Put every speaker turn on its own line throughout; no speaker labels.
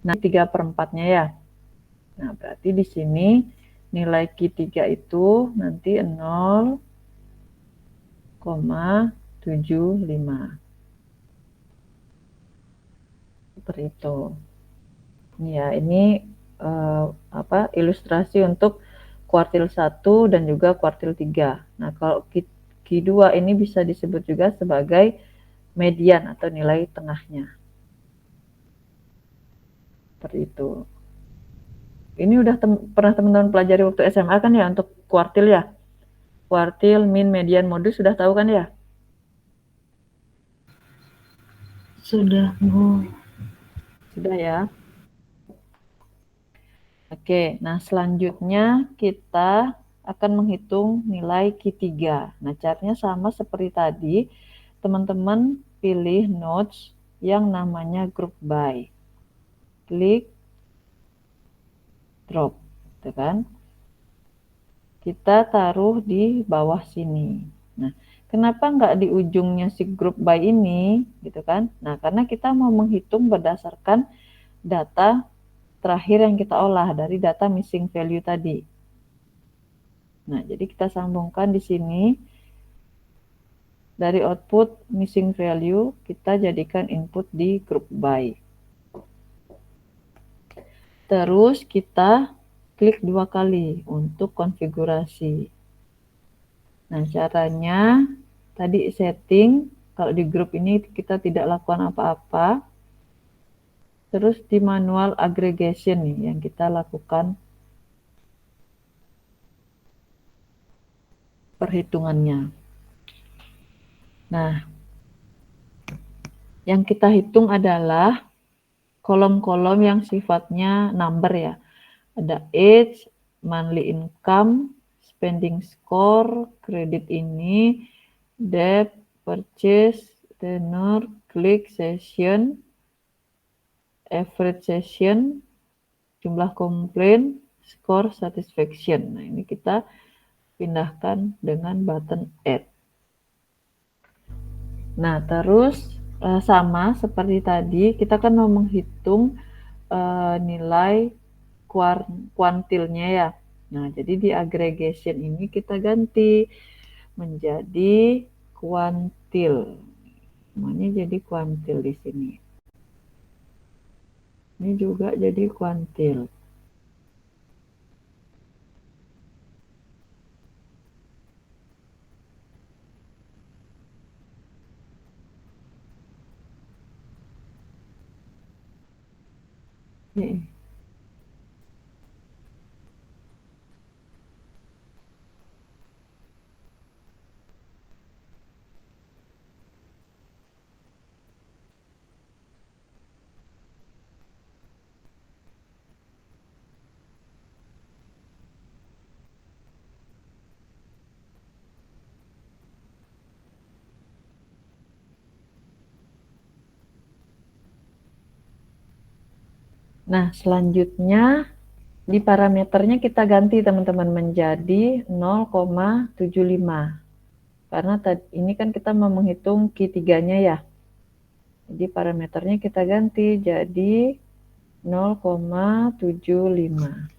Nah, 3/4-nya ya. Nah, berarti di sini nilai Q3 itu nanti 0,75. Seperti itu. Ya, ini ilustrasi untuk kuartil 1 dan juga kuartil 3. Nah, kalau Q2 ini bisa disebut juga sebagai median atau nilai tengahnya. Seperti itu. Ini udah pernah teman-teman pelajari waktu SMA kan ya untuk kuartil ya? Kuartil, min, median, modus sudah tahu kan ya?
Sudah, Bu.
Sudah ya. Oke, nah selanjutnya kita akan menghitung nilai Q3. Nah, caranya sama seperti tadi. Teman-teman pilih nodes yang namanya group by. Klik drop, gitu kan? Kita taruh di bawah sini. Nah, kenapa nggak di ujungnya si group by ini, gitu kan? Nah, karena kita mau menghitung berdasarkan data terakhir yang kita olah dari data missing value tadi. Nah, jadi kita sambungkan di sini. Dari output missing value, kita jadikan input di group by. Terus kita klik 2 kali untuk konfigurasi. Nah, caranya tadi setting, kalau di grup ini kita tidak lakukan apa-apa. Terus di manual aggregation nih yang kita lakukan perhitungannya. Nah, yang kita hitung adalah kolom-kolom yang sifatnya number ya. Ada age, monthly income, spending score, kredit ini, debt, purchase, tenor, click, session, average session, jumlah komplain, score satisfaction. Nah, ini kita pindahkan dengan button add. Nah, terus sama seperti tadi, kita kan mau menghitung nilai kuantilnya ya. Nah, jadi di aggregation ini kita ganti menjadi kuantil. Semuanya jadi kuantil di sini. Ini juga jadi kuantil. Nih. Nah, selanjutnya di parameternya kita ganti teman-teman menjadi 0,75. Karena ini kan kita mau menghitung Q3-nya ya. Jadi parameternya kita ganti jadi 0,75.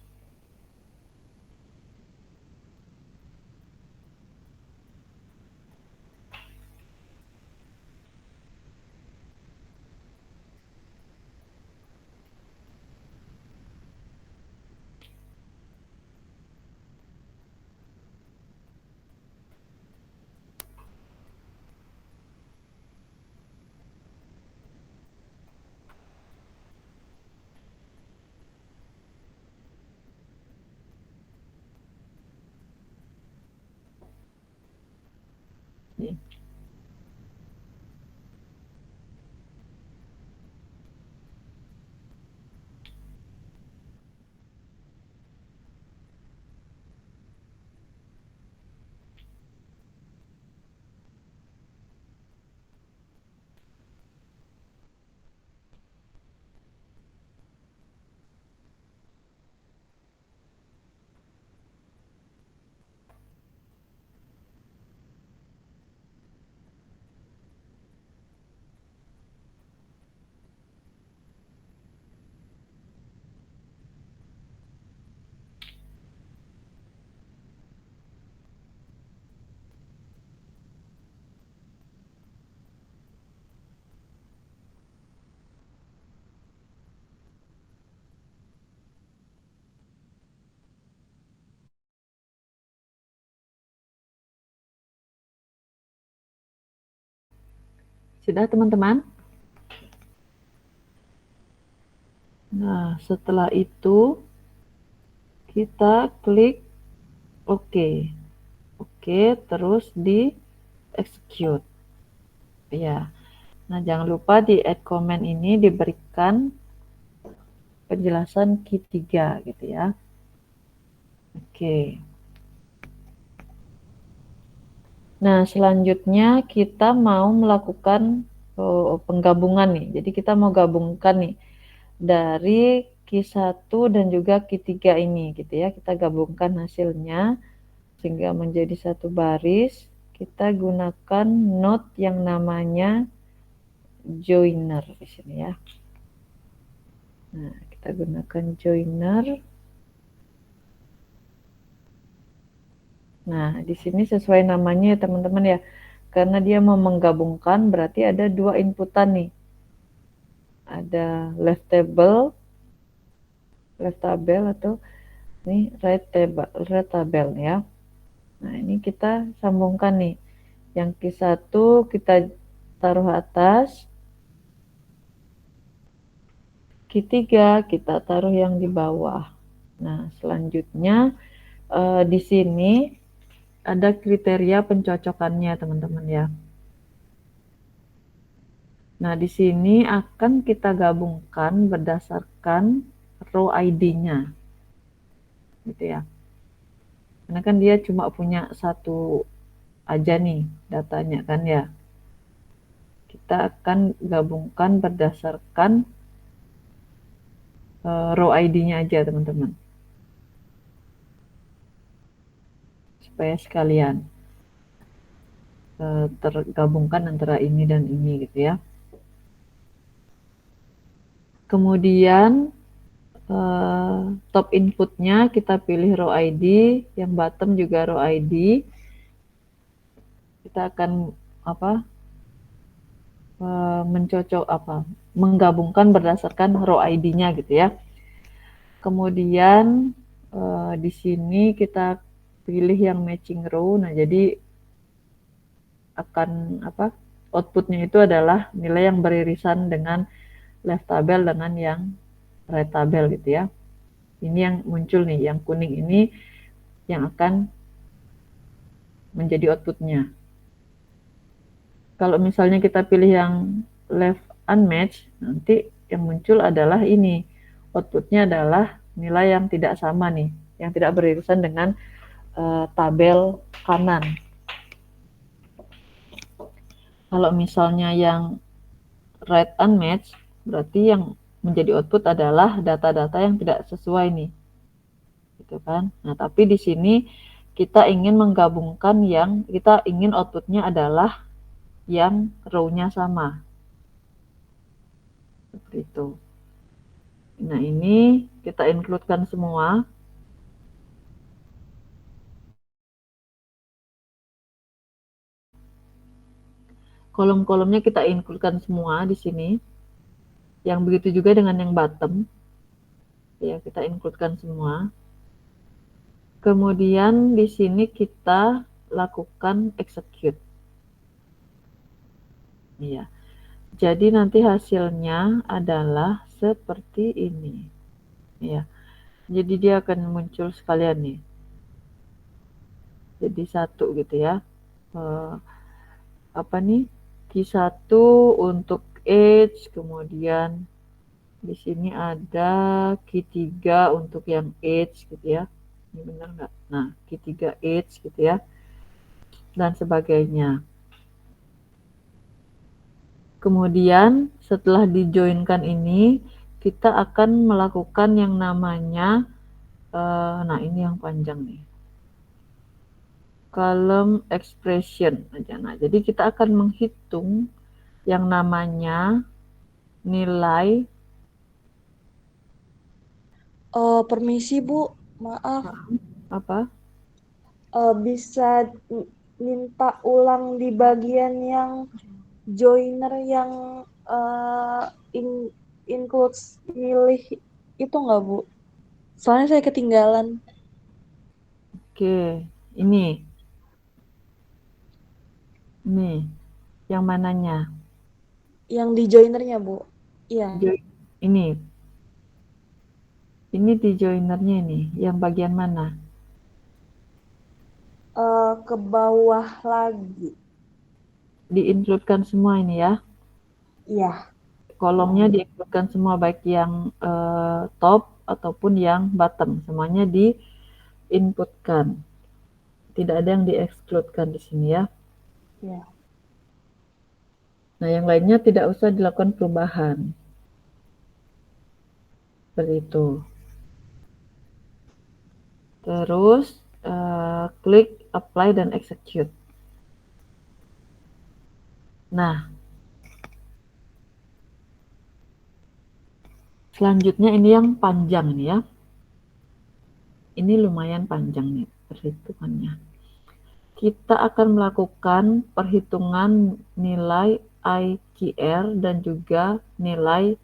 Sudah teman-teman? Nah, setelah itu kita klik OK. Oke, terus di execute. Ya. Nah, jangan lupa di add comment ini diberikan penjelasan key 3 gitu ya. Oke. Nah, selanjutnya kita mau melakukan penggabungan nih. Jadi kita mau gabungkan nih dari Q1 dan juga Q3 ini gitu ya. Kita gabungkan hasilnya sehingga menjadi satu baris. Kita gunakan node yang namanya joiner di sini ya. Nah, kita gunakan joiner. Nah, di sini sesuai namanya ya teman-teman ya. Karena dia mau menggabungkan berarti ada dua inputan nih. Ada left tabel atau ini right tabel ya. Nah, ini kita sambungkan nih. Yang Q1 kita taruh atas, Q3 kita taruh yang di bawah. Nah, selanjutnya di sini ada kriteria pencocokannya teman-teman ya. Nah, di sini akan kita gabungkan berdasarkan row ID-nya. Gitu ya. Karena kan dia cuma punya satu aja nih datanya kan ya. Kita akan gabungkan berdasarkan row ID-nya aja teman-teman. Supaya sekalian tergabungkan antara ini dan ini gitu ya. Kemudian top inputnya kita pilih row ID, yang bottom juga row ID. Kita akan menggabungkan berdasarkan row ID-nya gitu ya. Kemudian di sini kita pilih yang matching row. Nah, jadi akan outputnya itu adalah nilai yang beririsan dengan left tabel dengan yang right tabel gitu ya. Ini yang muncul nih, yang kuning ini yang akan menjadi outputnya. Kalau misalnya kita pilih yang left unmatched, nanti yang muncul adalah ini. Outputnya adalah nilai yang tidak sama nih, yang tidak beririsan dengan tabel kanan. Kalau misalnya yang right unmatched, berarti yang menjadi output adalah data-data yang tidak sesuai nih. Gitu kan. Nah, tapi di sini kita ingin menggabungkan yang kita ingin outputnya adalah yang row-nya sama. Seperti itu. Nah, ini kita include-kan semua. Kolom-kolomnya kita include-kan semua di sini. Yang begitu juga dengan yang bottom. Ya, kita include-kan semua. Kemudian di sini kita lakukan execute. Iya. Jadi nanti hasilnya adalah seperti ini. Ya. Jadi dia akan muncul sekalian nih. Jadi satu gitu ya. Apa nih? Q1 untuk age, kemudian di sini ada Q3 untuk yang age gitu ya. Ini benar nggak? Nah, Q3 age gitu ya. Dan sebagainya. Kemudian setelah dijoinkan ini, kita akan melakukan yang namanya, nah ini yang panjang nih. Column expression aja. Nah, jadi kita akan menghitung yang namanya nilai.
Permisi Bu, maaf.
Apa?
Bisa minta ulang di bagian yang joiner yang includes milih itu nggak Bu? Soalnya saya ketinggalan.
Oke, ini yang mananya?
Yang di joinernya, Bu. Iya.
Ini di joinernya ini, yang bagian mana?
Ke bawah lagi.
Di-include-kan semua ini ya.
Iya.
Kolomnya di-include-kan semua, baik yang top ataupun yang bottom, semuanya di-input-kan. Tidak ada yang di-exclude-kan di sini ya.
Iya.
Nah, yang lainnya tidak usah dilakukan perubahan. Seperti itu. Terus klik apply dan execute. Nah, selanjutnya ini yang panjang nih ya. Ini lumayan panjang nih perhitungannya. Kita akan melakukan perhitungan nilai IQR dan juga nilai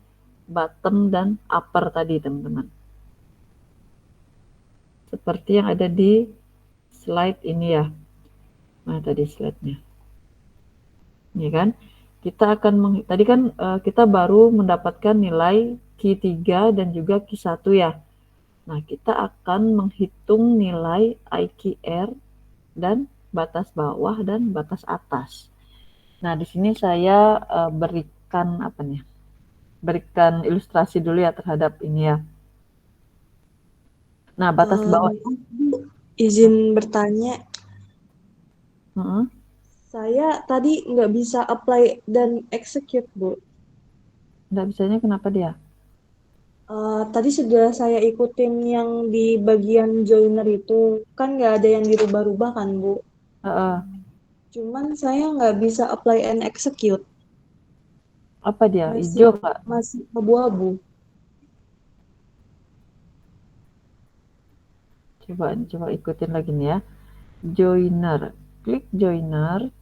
bottom dan upper tadi, teman-teman. Seperti yang ada di slide ini ya. Nah, tadi slide-nya. Ini kan. Kita akan tadi kan kita baru mendapatkan nilai Q3 dan juga Q1 ya. Nah, kita akan menghitung nilai IQR dan batas bawah dan batas atas. Nah, di sini saya berikan apa nih? Berikan ilustrasi dulu ya terhadap ini ya. Nah, batas bawah.
Izin bertanya,
Heeh.
saya tadi nggak bisa apply dan execute, Bu.
Nggak bisanya kenapa dia?
Tadi sudah saya ikutin yang di bagian joiner itu, kan nggak ada yang dirubah-rubah kan, Bu?
Heeh.
Cuman saya nggak bisa apply and execute,
Apa dia?
masih
Hijau nggak?
masih abu-abu.
Coba ikutin lagi nih ya. Joiner. Klik joiner.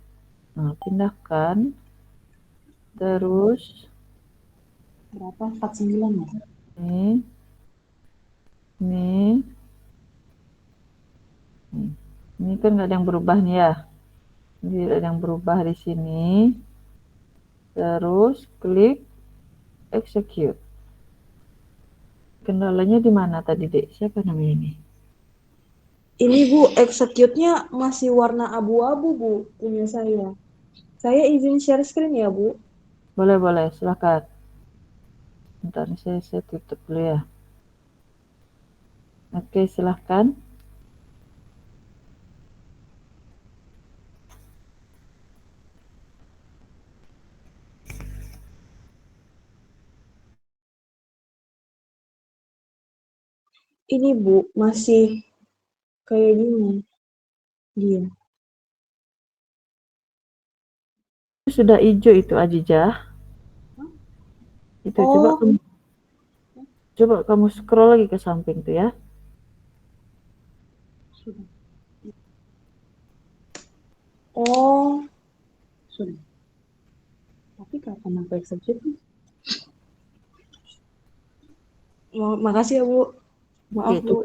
Nah, pindahkan. Terus
Berapa? 49 ya?
ini, ini, ini kan nggak ada yang berubah nih ya. Jadi ada yang berubah di sini. Terus klik execute. Kendalanya di mana tadi, Dek? Siapa namanya ini?
Ini Bu, execute-nya masih warna abu-abu Bu, punya saya. Saya izin share screen ya Bu.
Boleh, silakan. Bentar, saya tutup dulu ya. Oke, silahkan.
Ini Bu, masih kayak gini dia.
Sudah hijau itu, Ajijah. Itu
Oh,
coba kamu scroll lagi ke samping tuh ya.
sudah. Oh, sudah. Tapi kapan aku execute? Makasih ya Bu.
Oke,
Maaf Bu.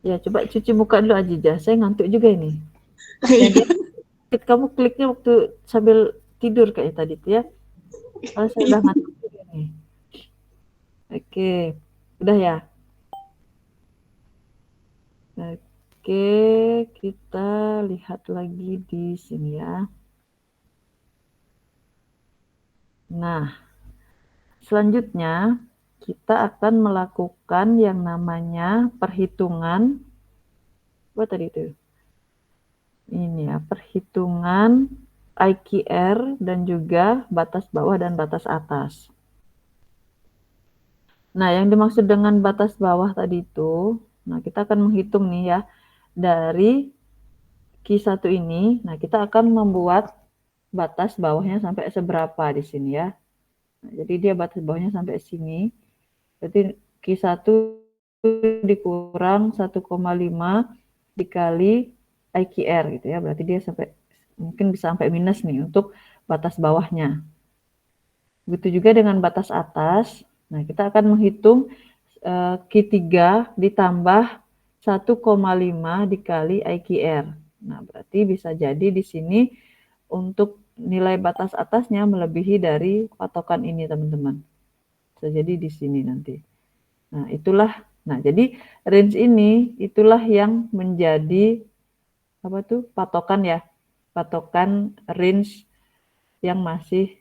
coba cuci muka dulu, Ajijah. Saya ngantuk juga ini. Jangan kamu kliknya waktu sambil tidur kayak tadi tuh ya. Kalau saya udah ngantuk juga nih. Oke, udah ya. Oke, kita lihat lagi di sini ya. Nah, selanjutnya kita akan melakukan yang namanya perhitungan. Apa tadi itu? Ini ya, perhitungan IQR dan juga batas bawah dan batas atas. Nah, yang dimaksud dengan batas bawah tadi itu, nah kita akan menghitung nih ya, dari Q1 ini, nah kita akan membuat batas bawahnya sampai seberapa di sini ya. Nah, jadi dia batas bawahnya sampai sini, berarti Q1 dikurang 1,5 dikali IQR gitu ya, berarti dia sampai mungkin bisa sampai minus nih untuk batas bawahnya. Begitu juga dengan batas atas. Nah, kita akan menghitung Q3 ditambah 1,5 dikali IQR. Nah, berarti bisa jadi di sini untuk nilai batas atasnya melebihi dari patokan ini, teman-teman. Bisa jadi di sini nanti. Nah, jadi range ini itulah yang menjadi patokan ya. Patokan range yang masih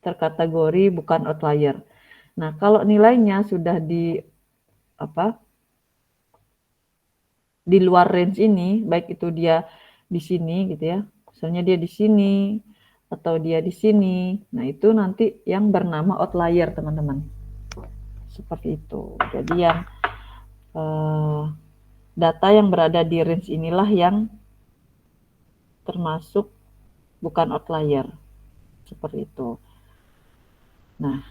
terkategori bukan outlier. Nah, kalau nilainya sudah di luar range ini, baik itu dia di sini gitu ya. Misalnya dia di sini atau dia di sini. Nah, itu nanti yang bernama outlier, teman-teman. Seperti itu. Jadi yang data yang berada di range inilah yang termasuk bukan outlier. Seperti itu. Nah,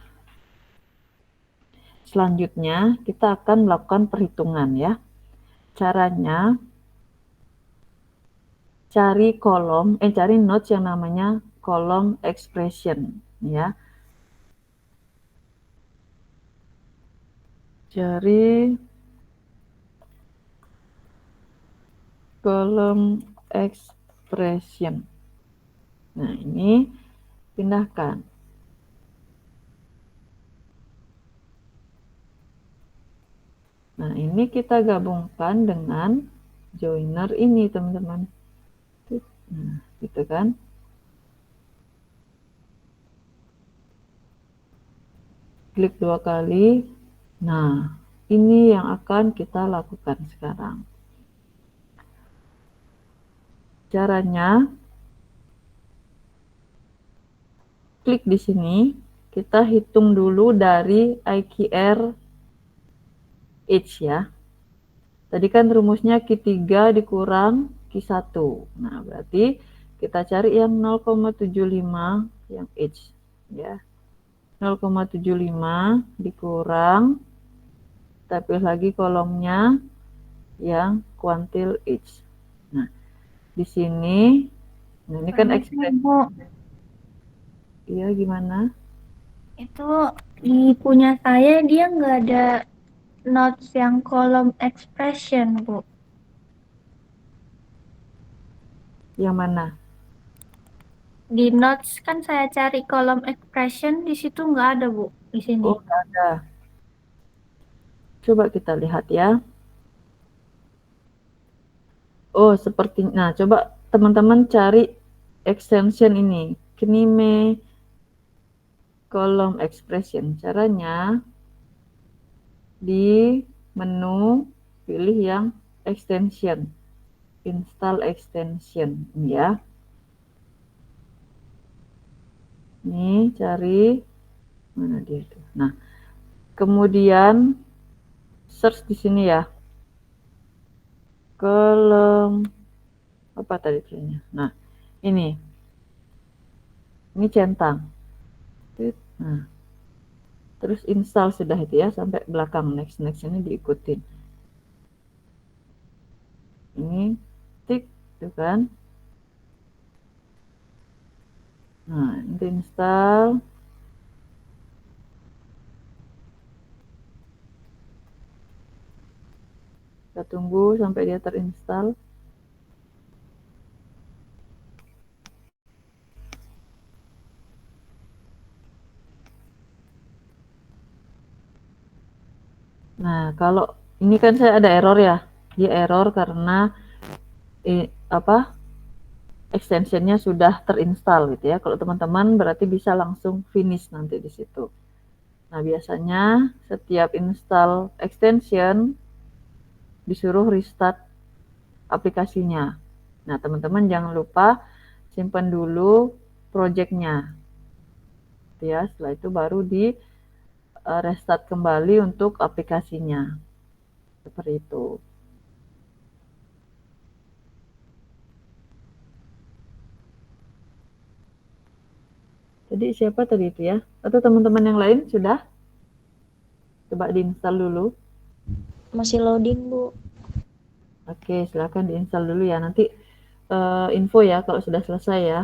selanjutnya kita akan melakukan perhitungan ya. Caranya cari notes yang namanya kolom expression ya. Cari kolom expression. Nah, ini pindahkan. Nah, ini kita gabungkan dengan joiner ini, teman-teman. Nah, gitu kan. Klik 2 kali. Nah, ini yang akan kita lakukan sekarang. Caranya, klik di sini, kita hitung dulu dari IQR H ya. Tadi kan rumusnya Q3 dikurang Q1. Nah, berarti kita cari yang 0,75 yang H ya. 0,75 dikurang, kita pilih lagi kolomnya yang kuantil H. Nah, di sini, nah ini kan ekspresi. Iya, gimana?
Itu di punya saya dia nggak ada notes yang kolom expression, Bu.
Yang mana?
Di notes kan saya cari kolom expression, di situ nggak ada, Bu, di sini.
Oh, nggak ada. Coba kita lihat ya. Oh, nah coba teman-teman cari extension ini, Knime kolom expression. Caranya di menu pilih yang extension, install extension ya. Nih cari mana dia itu. Nah, kemudian search di sini ya. Kolom apa tadi tulisannya? Nah, ini centang. Nah, terus install sudah itu ya sampai belakang, next ini diikutin. Ini tik tuh kan. Nah, ini install. Kita tunggu sampai dia terinstall. Nah, kalau ini kan saya ada error ya. Dia error karena extensionnya sudah terinstall gitu ya. Kalau teman-teman berarti bisa langsung finish nanti di situ. Nah, biasanya setiap install extension disuruh restart aplikasinya. Nah, teman-teman jangan lupa simpan dulu projectnya. Ya, setelah itu baru di restart kembali untuk aplikasinya. Seperti itu. Jadi siapa tadi itu ya? Atau teman-teman yang lain sudah? Coba diinstal dulu.
Masih loading, Bu.
Oke, silakan diinstal dulu ya. Nanti info ya kalau sudah selesai ya.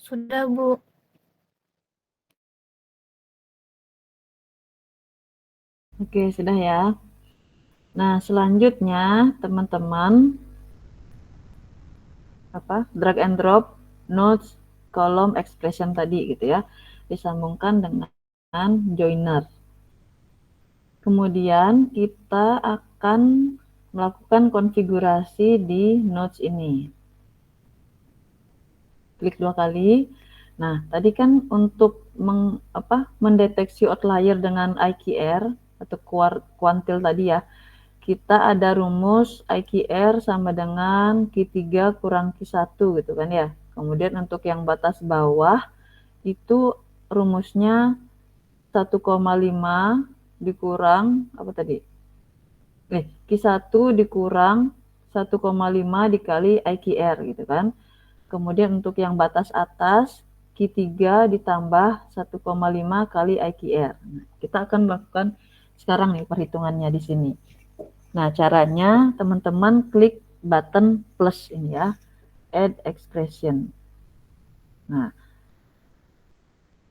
Sudah, Bu.
Oke, sudah ya. Nah, selanjutnya teman-teman drag and drop notes column expression tadi gitu ya. Disambungkan dengan joiner. Kemudian kita akan melakukan konfigurasi di notes ini. Klik 2 kali. Nah, tadi kan untuk mendeteksi outlier dengan IQR atau kuantil tadi ya, kita ada rumus IQR sama dengan Q3 kurang Q1 gitu kan ya. Kemudian untuk yang batas bawah itu rumusnya 1,5 dikurang apa tadi? Q1 dikurang 1,5 dikali IQR gitu kan. Kemudian untuk yang batas atas Q3 ditambah 1,5 kali IQR. Nah, kita akan melakukan sekarang nih perhitungannya di sini. Nah, caranya teman-teman klik button plus ini ya, add expression. Nah,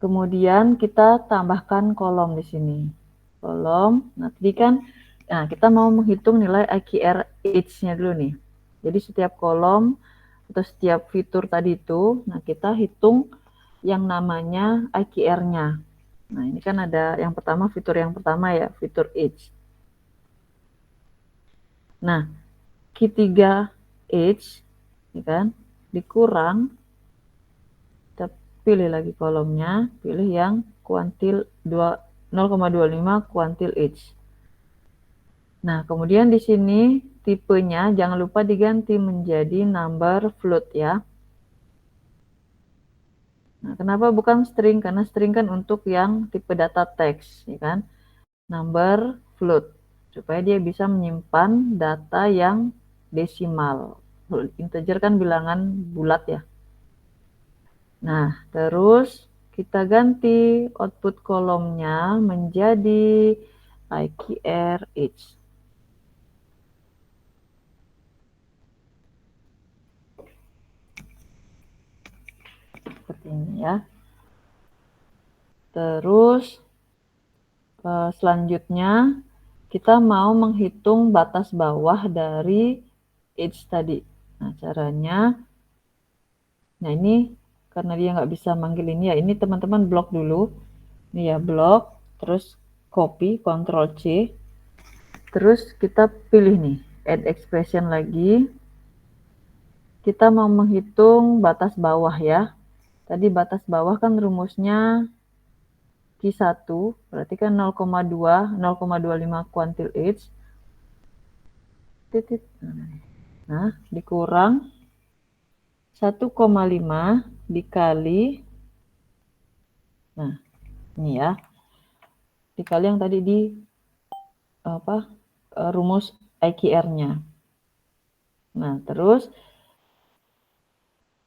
kemudian kita tambahkan kolom di sini. Kolom, nah tadi kan, nah kita mau menghitung nilai IQR H-nya dulu nih. Jadi setiap kolom atau setiap fitur tadi itu, nah kita hitung yang namanya IQR-nya. Nah, ini kan ada yang pertama, fitur yang pertama ya, fitur H. Nah, Q3H, ya kan, dikurang, kita pilih lagi kolomnya, pilih yang kuantil 0,25 kuantil H. Nah, kemudian di sini tipenya jangan lupa diganti menjadi number float ya. Nah, kenapa bukan string? Karena string kan untuk yang tipe data teks, ya kan? Number float, supaya dia bisa menyimpan data yang desimal. Integer kan bilangan bulat ya. Nah, terus kita ganti output kolomnya menjadi IQR H. Seperti ini ya. Terus selanjutnya kita mau menghitung batas bawah dari H tadi. Nah, caranya, nah ini karena dia nggak bisa manggil ini ya, ini teman-teman blok dulu. Ini ya, blok, terus copy, Ctrl C. Terus kita pilih nih, add expression lagi. Kita mau menghitung batas bawah ya. Tadi batas bawah kan rumusnya Q1, berarti kan 0,25 kuantil H. Nah, dikurang 1,5 dikali, nah ini ya, dikali yang tadi di rumus IQR-nya. Nah, terus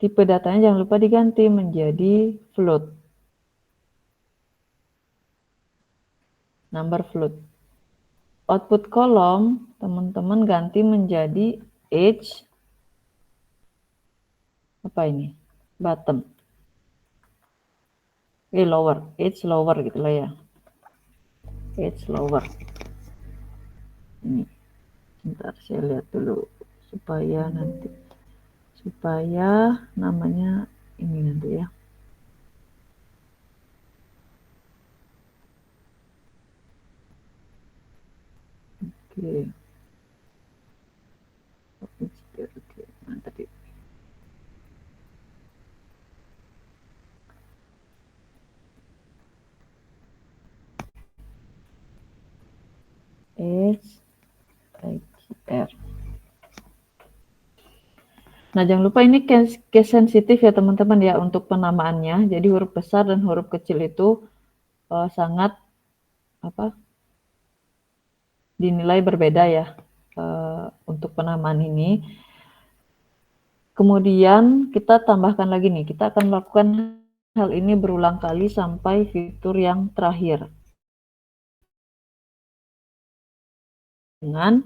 tipe datanya jangan lupa diganti menjadi float. Number float. Output kolom teman-teman ganti menjadi H apa ini? Bottom. Lower, H lower gitu lah ya. H lower. Ini. Bentar saya lihat dulu supaya namanya ini nanti ya. Oke. Oke. Nah, tadi. HIQR. Nah, jangan lupa ini case sensitif ya teman-teman ya untuk penamaannya. Jadi huruf besar dan huruf kecil itu sangat dinilai berbeda ya untuk penamaan ini. Kemudian kita tambahkan lagi nih, kita akan melakukan hal ini berulang kali sampai fitur yang terakhir. Dengan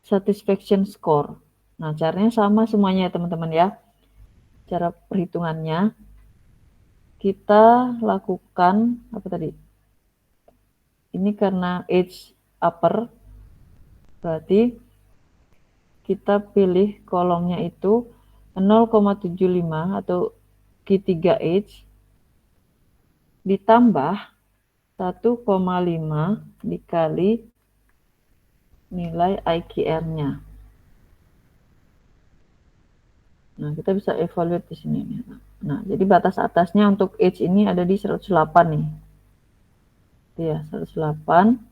satisfaction score. Nah, caranya sama semuanya ya teman-teman ya. cara perhitungannya. Kita lakukan apa tadi? Ini karena age upper, berarti kita pilih kolomnya itu 0,75 atau Q3H ditambah 1,5 dikali nilai IQR-nya. Nah, kita bisa evaluate di sini. Nah, jadi batas atasnya untuk age ini ada di 108 nih. Ya, 108.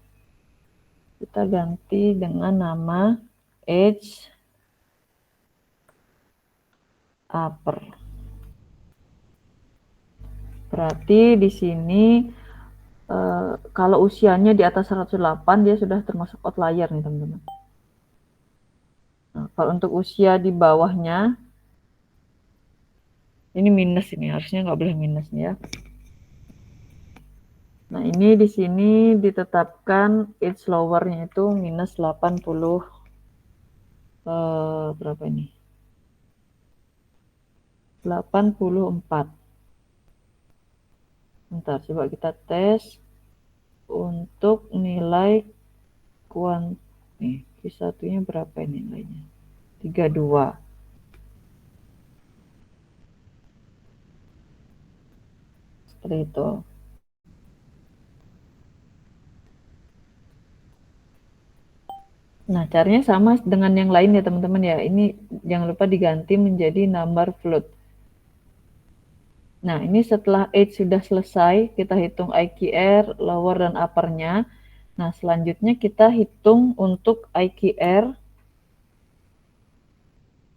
Kita ganti dengan nama age upper. Berarti di sini kalau usianya di atas 108 dia sudah termasuk outlier nih teman-teman. Nah, kalau untuk usia di bawahnya ini minus, ini harusnya nggak boleh minus nih ya. Nah, ini di sini ditetapkan age lower-nya itu minus 80 berapa ini? 84. Bentar, coba kita tes untuk nilai nih, Q1-nya berapa ini nilainya? 32. Seperti itu. Nah, caranya sama dengan yang lain ya teman-teman ya. Ini jangan lupa diganti menjadi number float. Nah, ini setelah age sudah selesai, kita hitung IQR, lower dan upper-nya. Nah, selanjutnya kita hitung untuk IQR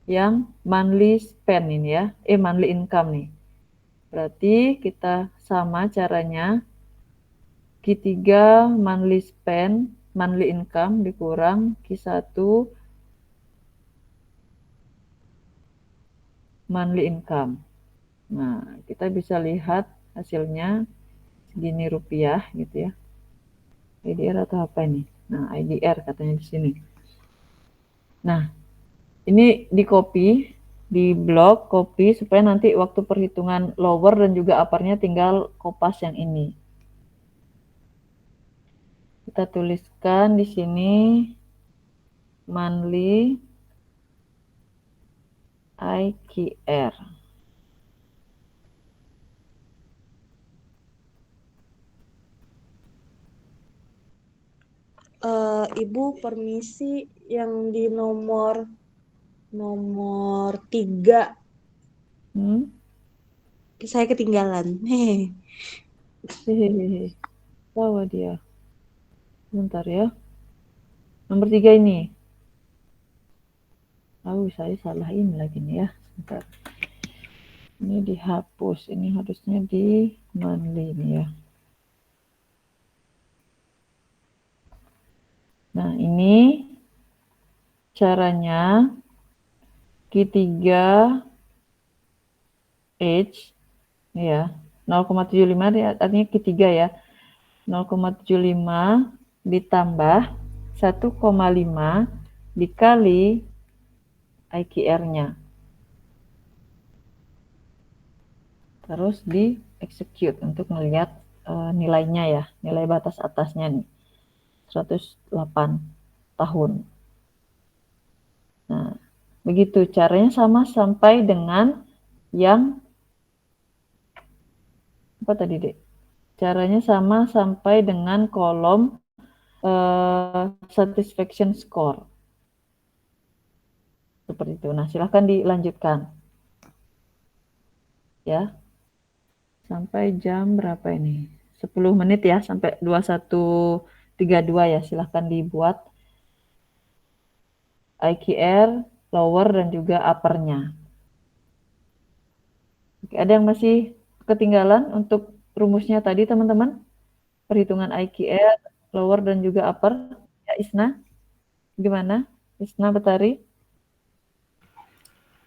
yang monthly spend ini ya, monthly income nih. Berarti kita sama caranya, Q3 monthly spend, monthly income dikurang Q1 monthly income. Nah, kita bisa lihat hasilnya segini rupiah gitu ya. IDR atau apa ini? Nah, IDR katanya di sini. Nah, ini di copy, di blok, copy supaya nanti waktu perhitungan lower dan juga upper-nya tinggal kopas yang ini. Kita tuliskan di sini monthly IQR.
Ibu permisi yang di nomor 3 saya ketinggalan.
Hehehe. Bawa dia. Bentar ya. Nomor 3 ini. Saya salah ini lagi nih ya. Bentar. Ini dihapus. Ini harusnya di monthly nih ya. Nah, ini caranya Q3H ya. 0,75 artinya Q3 ya. 0,75 ditambah 1,5 dikali IQR-nya. Terus di execute untuk melihat nilainya ya, nilai batas atasnya nih. 108 tahun. Nah, begitu caranya sama sampai dengan yang apa tadi, Dek? Caranya sama sampai dengan kolom satisfaction score. Seperti itu. Nah, silahkan dilanjutkan. Ya. Sampai jam berapa ini? 10 menit ya, sampai 21.32 ya. Silahkan dibuat IQR, lower, dan juga upper-nya. Oke, ada yang masih ketinggalan untuk rumusnya tadi, teman-teman? Perhitungan IQR, lower, dan juga upper. Ya, Isna? Gimana? Isna Betari?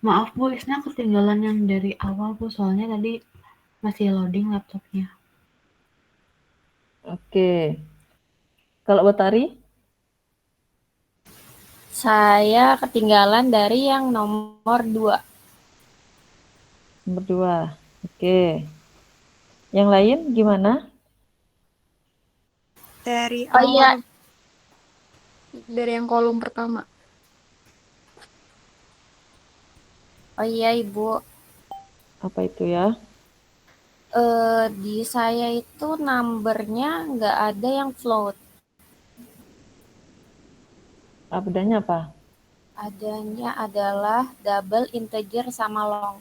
Maaf Bu, Isna ketinggalan yang dari awal Bu, soalnya tadi masih loading laptopnya.
Oke. Kalau Betari?
Saya ketinggalan dari yang nomor 2.
Nomor 2. Oke. Yang lain gimana?
Dari
Oh iya,
awal, dari yang kolom pertama.
Oh iya Ibu,
Apa itu ya?
di saya itu numbernya nggak ada yang float.
Bedanya apa?
Adanya adalah double integer sama long.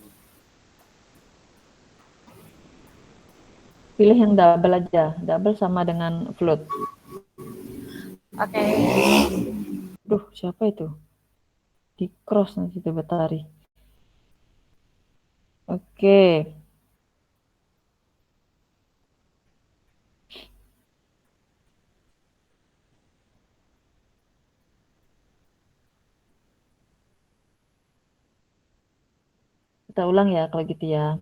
Pilih yang double aja. Double sama dengan float.
Oke.
Duh, siapa itu? Di cross nanti itu Betari. Oke. Kita ulang ya kalau gitu ya.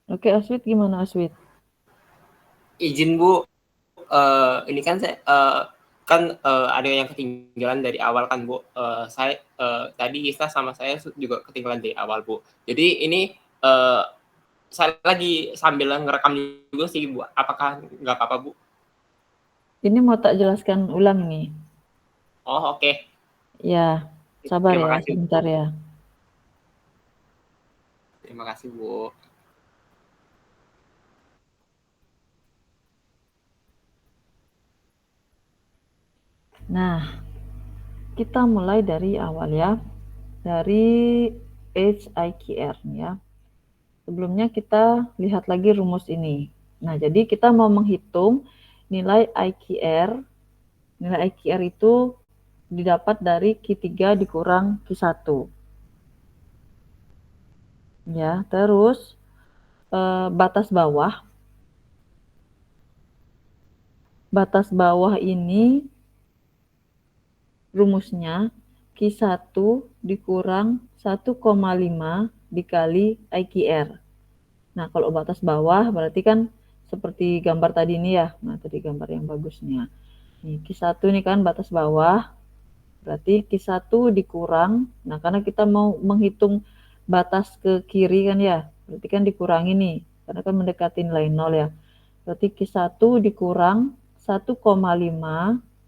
Oke, Aswit gimana Aswit?
Izin Bu, ini kan saya ada yang ketinggalan dari awal kan Bu. Saya tadi Isna sama saya juga ketinggalan dari awal Bu. Jadi ini saya lagi sambil ngerekam juga sih Bu. Apakah nggak apa-apa Bu?
Ini mau tak jelaskan ulang nih.
Oh oke.
Ya, sabar
Terima
ya,
kasih
sebentar
Bu.
ya.
Terima kasih Bu.
Nah, kita mulai dari awal ya. Dari HIQR ya. Sebelumnya kita lihat lagi rumus ini. Nah, jadi kita mau menghitung nilai IQR. Nilai IQR itu didapat dari Q3 dikurang Q1. Ya, terus batas bawah. Batas bawah ini rumusnya Q1 dikurang 1,5 dikali IQR. Nah, kalau batas bawah berarti kan seperti gambar tadi ini ya. Nah, tadi gambar yang bagusnya. Nih, Q1 ini kan batas bawah. Berarti Q1 dikurang. Nah, karena kita mau menghitung batas ke kiri kan ya. Berarti kan dikurangi nih. Karena kan mendekati nilai 0 ya. Berarti Q1 dikurang 1,5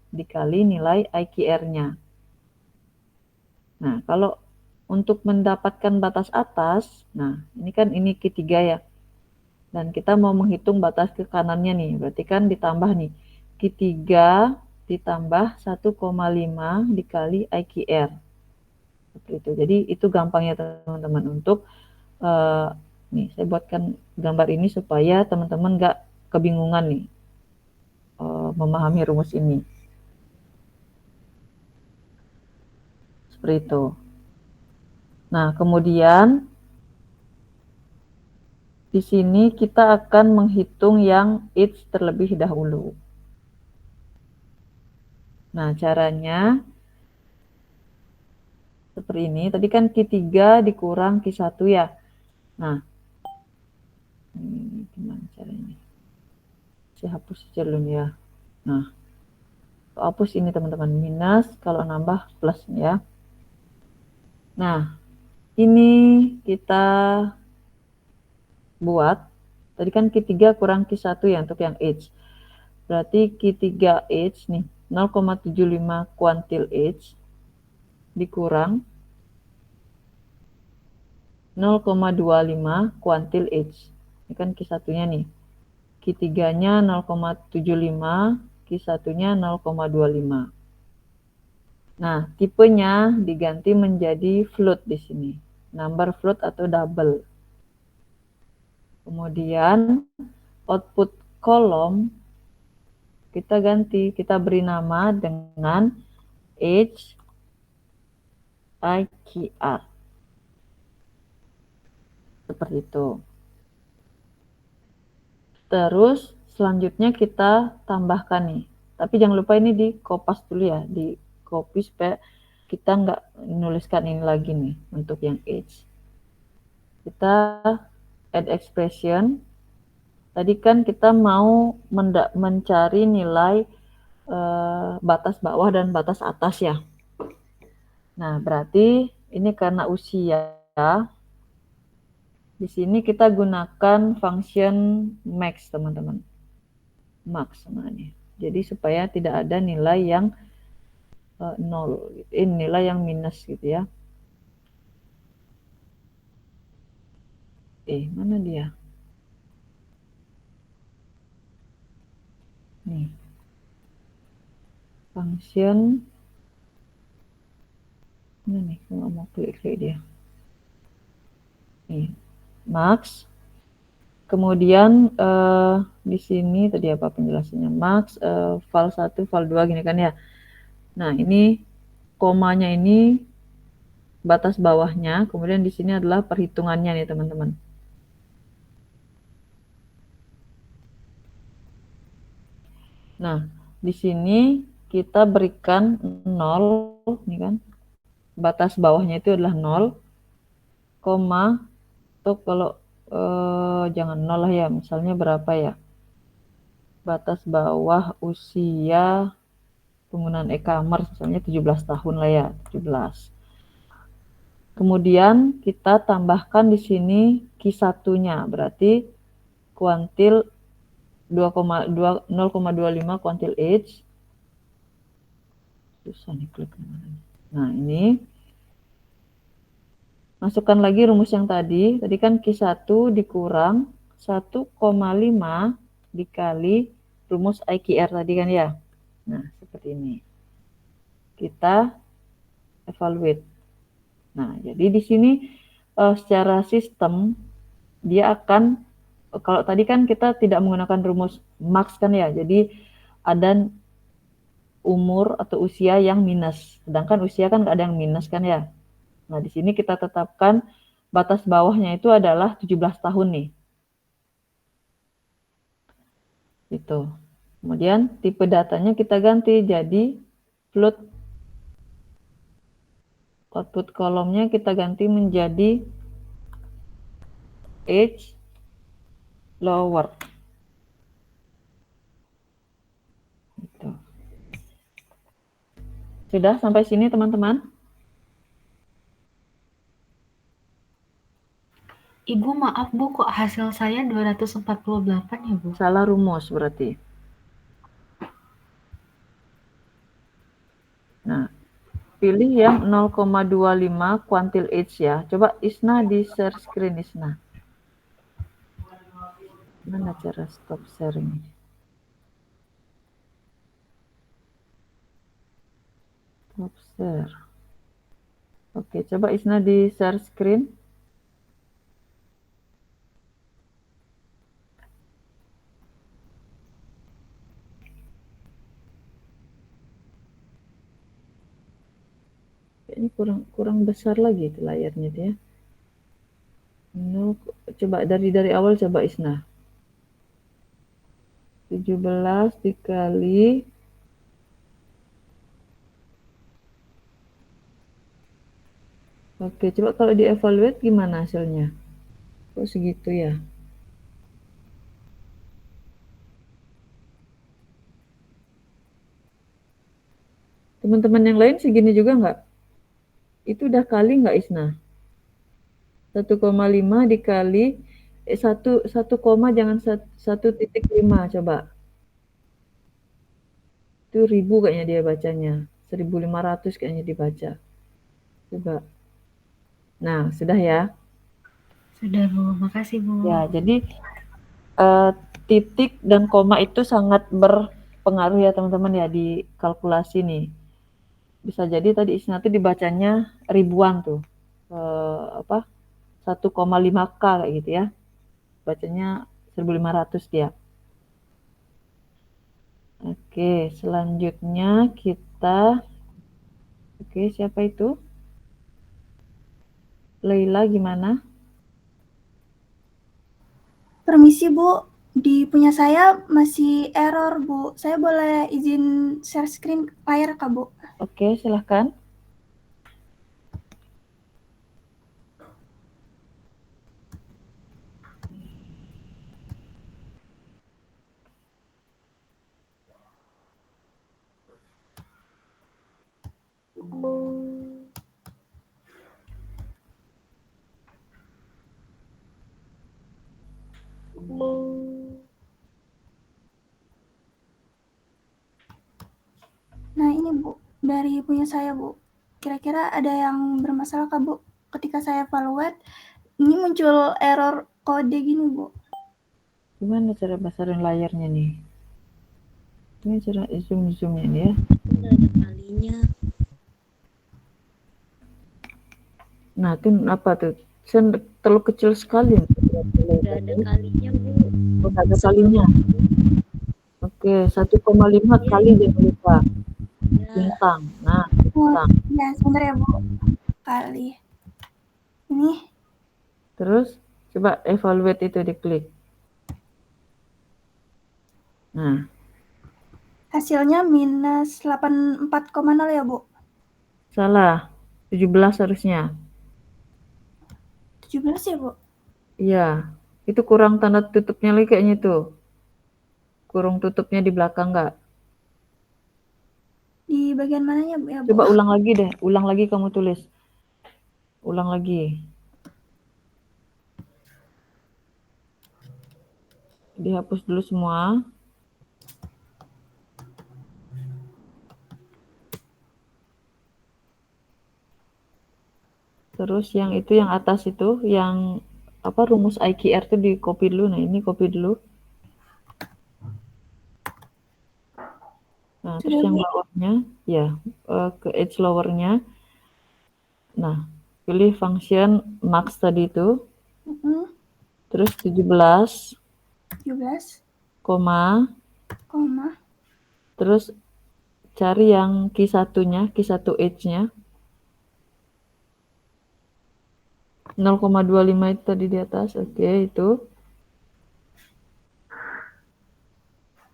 dikali nilai IQR-nya. Nah, kalau untuk mendapatkan batas atas, nah ini kan ini Q3 ya. Dan kita mau menghitung batas ke kanannya nih. Berarti kan ditambah nih. Q3 ditambah 1,5 dikali IQR. Seperti itu. Jadi itu gampangnya teman-teman untuk nih saya buatkan gambar ini supaya teman-teman nggak kebingungan nih memahami rumus ini. Seperti itu. Nah, kemudian di sini kita akan menghitung yang each terlebih dahulu. Nah, caranya seperti ini. Tadi kan Q3 dikurang Q1 ya. Nah, ini gimana caranya? Saya hapus aja dulu ya. Nah, hapus ini teman-teman. Minus, kalau nambah plus ya. Nah, ini kita buat. Tadi kan Q3 kurang Q1 ya untuk yang H. Berarti Q3H nih, 0,75 kuantil H dikurang 0,25 kuantil H. Ini kan Q1-nya nih. Q3-nya 0,75, Q1-nya 0,25. Nah, tipenya diganti menjadi float di sini. Number float atau double. Kemudian output kolom kita ganti, kita beri nama dengan HIQR. Seperti itu. Terus selanjutnya kita tambahkan nih. Tapi jangan lupa ini di kopas dulu ya, di copy supaya kita nggak menuliskan ini lagi nih untuk yang H. Kita add expression Tadi kan kita mau mencari nilai batas bawah dan batas atas ya. Nah, berarti ini karena usia, di sini kita gunakan function max, teman-teman. Max namanya. Jadi supaya tidak ada nilai yang nol, nilai yang minus gitu ya. Mana dia? Nih. Function. Mana nih? Aku nggak mau klik-klik dia. Nih. Max. Kemudian di sini tadi apa penjelasannya? Max, val 1, val 2 gini kan ya. Nah, ini komanya ini batas bawahnya, kemudian di sini adalah perhitungannya nih, teman-teman. Nah, di sini kita berikan 0, nih kan. Batas bawahnya itu adalah 0, koma, atau kalau jangan 0 lah ya, misalnya berapa ya? Batas bawah usia penggunaan e-commerce misalnya 17 tahun lah ya, 17. Kemudian kita tambahkan di sini Q1-nya, berarti kuantil 0,25 kuantil age. Susah nih klik kemana. Nah, ini masukkan lagi rumus yang tadi kan Q1 dikurang 1,5 dikali rumus IQR tadi kan ya. Nah, seperti ini. Kita evaluate. Nah, jadi di sini secara sistem dia akan, kalau tadi kan kita tidak menggunakan rumus max kan ya, jadi ada umur atau usia yang minus, sedangkan usia kan nggak ada yang minus kan ya. Nah, di sini kita tetapkan batas bawahnya itu adalah 17 tahun nih. Gitu. Kemudian tipe datanya kita ganti jadi float. Output kolomnya kita ganti menjadi age lower. Gitu. Sudah sampai sini teman-teman?
Ibu maaf Bu, kok hasil saya 248 ya Bu?
Salah rumus berarti. Nah, pilih yang 0,25 kuantil age ya. Coba Isna di share screen Isna. Mana cara stop sharing? Stop share. Oke, coba Isna di share screen. Kayaknya kurang besar lagi itu layarnya dia. Coba dari awal coba Isna. 17 dikali Oke, coba kalau dievaluate gimana hasilnya? Kok segitu ya? Teman-teman yang lain segini juga nggak? Itu udah kali nggak Isna? 1,5 dikali 1 koma jangan 1,5 coba. Itu 1000 kayaknya dia bacanya. 1500 kayaknya dibaca. Coba. Nah, sudah ya?
Sudah Bu, makasih Bu.
Ya, jadi titik dan koma itu sangat berpengaruh ya teman-teman ya di kalkulasi nih. Bisa jadi tadi Isna tuh dibacanya ribuan tuh. 1,5K kayak gitu ya. Bacanya 1500 dia. Oke, selanjutnya kita siapa itu? Leila gimana?
Permisi Bu, di punya saya masih error Bu. Saya boleh izin share screen layar Kak Bu?
Oke, silahkan.
Nah ini Bu, dari punya saya Bu, kira-kira ada yang bermasalah kah Bu? Ketika saya evaluate, ini muncul error kode gini Bu.
Gimana cara besarin layarnya nih? Ini cara zoom-zoomnya nih ya.
Nggak ada kalinya.
Nah, itu apa tuh? Terlalu kecil sekali.
Nggak ada kalinya Bu.
Oh, nggak ada kalinya. Oke, 1,5 kali jangan lupa.
Ya,
Bintang. Nah,
Oh,
bintang.
ya sebentar ya Bu. Kali. Ini
Terus coba evaluate itu diklik. Nah,
hasilnya minus 84,0 ya Bu.
salah. 17 harusnya.
17 ya Bu.
Iya. Itu kurang tanda tutupnya lagi kayaknya tuh. Kurung tutupnya di belakang nggak?
Di bagian mananya Bu ya Bu?
Coba ulang lagi deh. Ulang lagi kamu tulis. Ulang lagi. Dihapus dulu semua. Terus yang itu yang atas itu yang apa rumus IQR tuh di copy dulu. Nah, ini copy dulu. Nah, terus yang bawahnya ya ke edge lowernya. Nah, pilih function max tadi itu. Terus 17,
17,
koma,
koma,
terus cari yang key satunya, key 1 edge-nya. 0,25 itu tadi di atas. Oke, itu.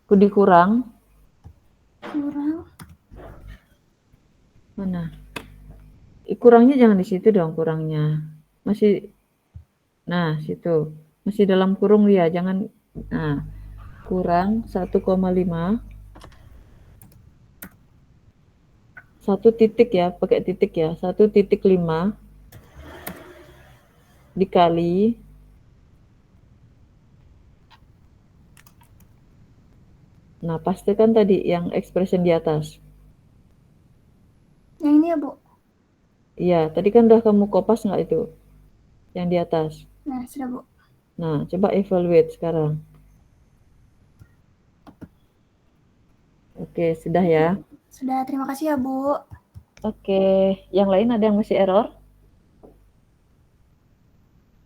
Dikurang.
kurang.
Mana? Kurangnya jangan di situ dong, kurangnya. Masih, nah situ. Masih dalam kurung dia, jangan, nah. Kurang 1,5. 1 titik ya, pakai titik ya. 1,5 dikali nah pastikan tadi yang expression di atas.
Yang ini ya Bu?
Iya, tadi kan udah kamu kopas nggak itu? Yang di atas.
Nah, sudah Bu.
Nah, coba evaluate sekarang. Oke, sudah ya.
Sudah, terima kasih ya Bu.
Oke, yang lain ada yang masih error?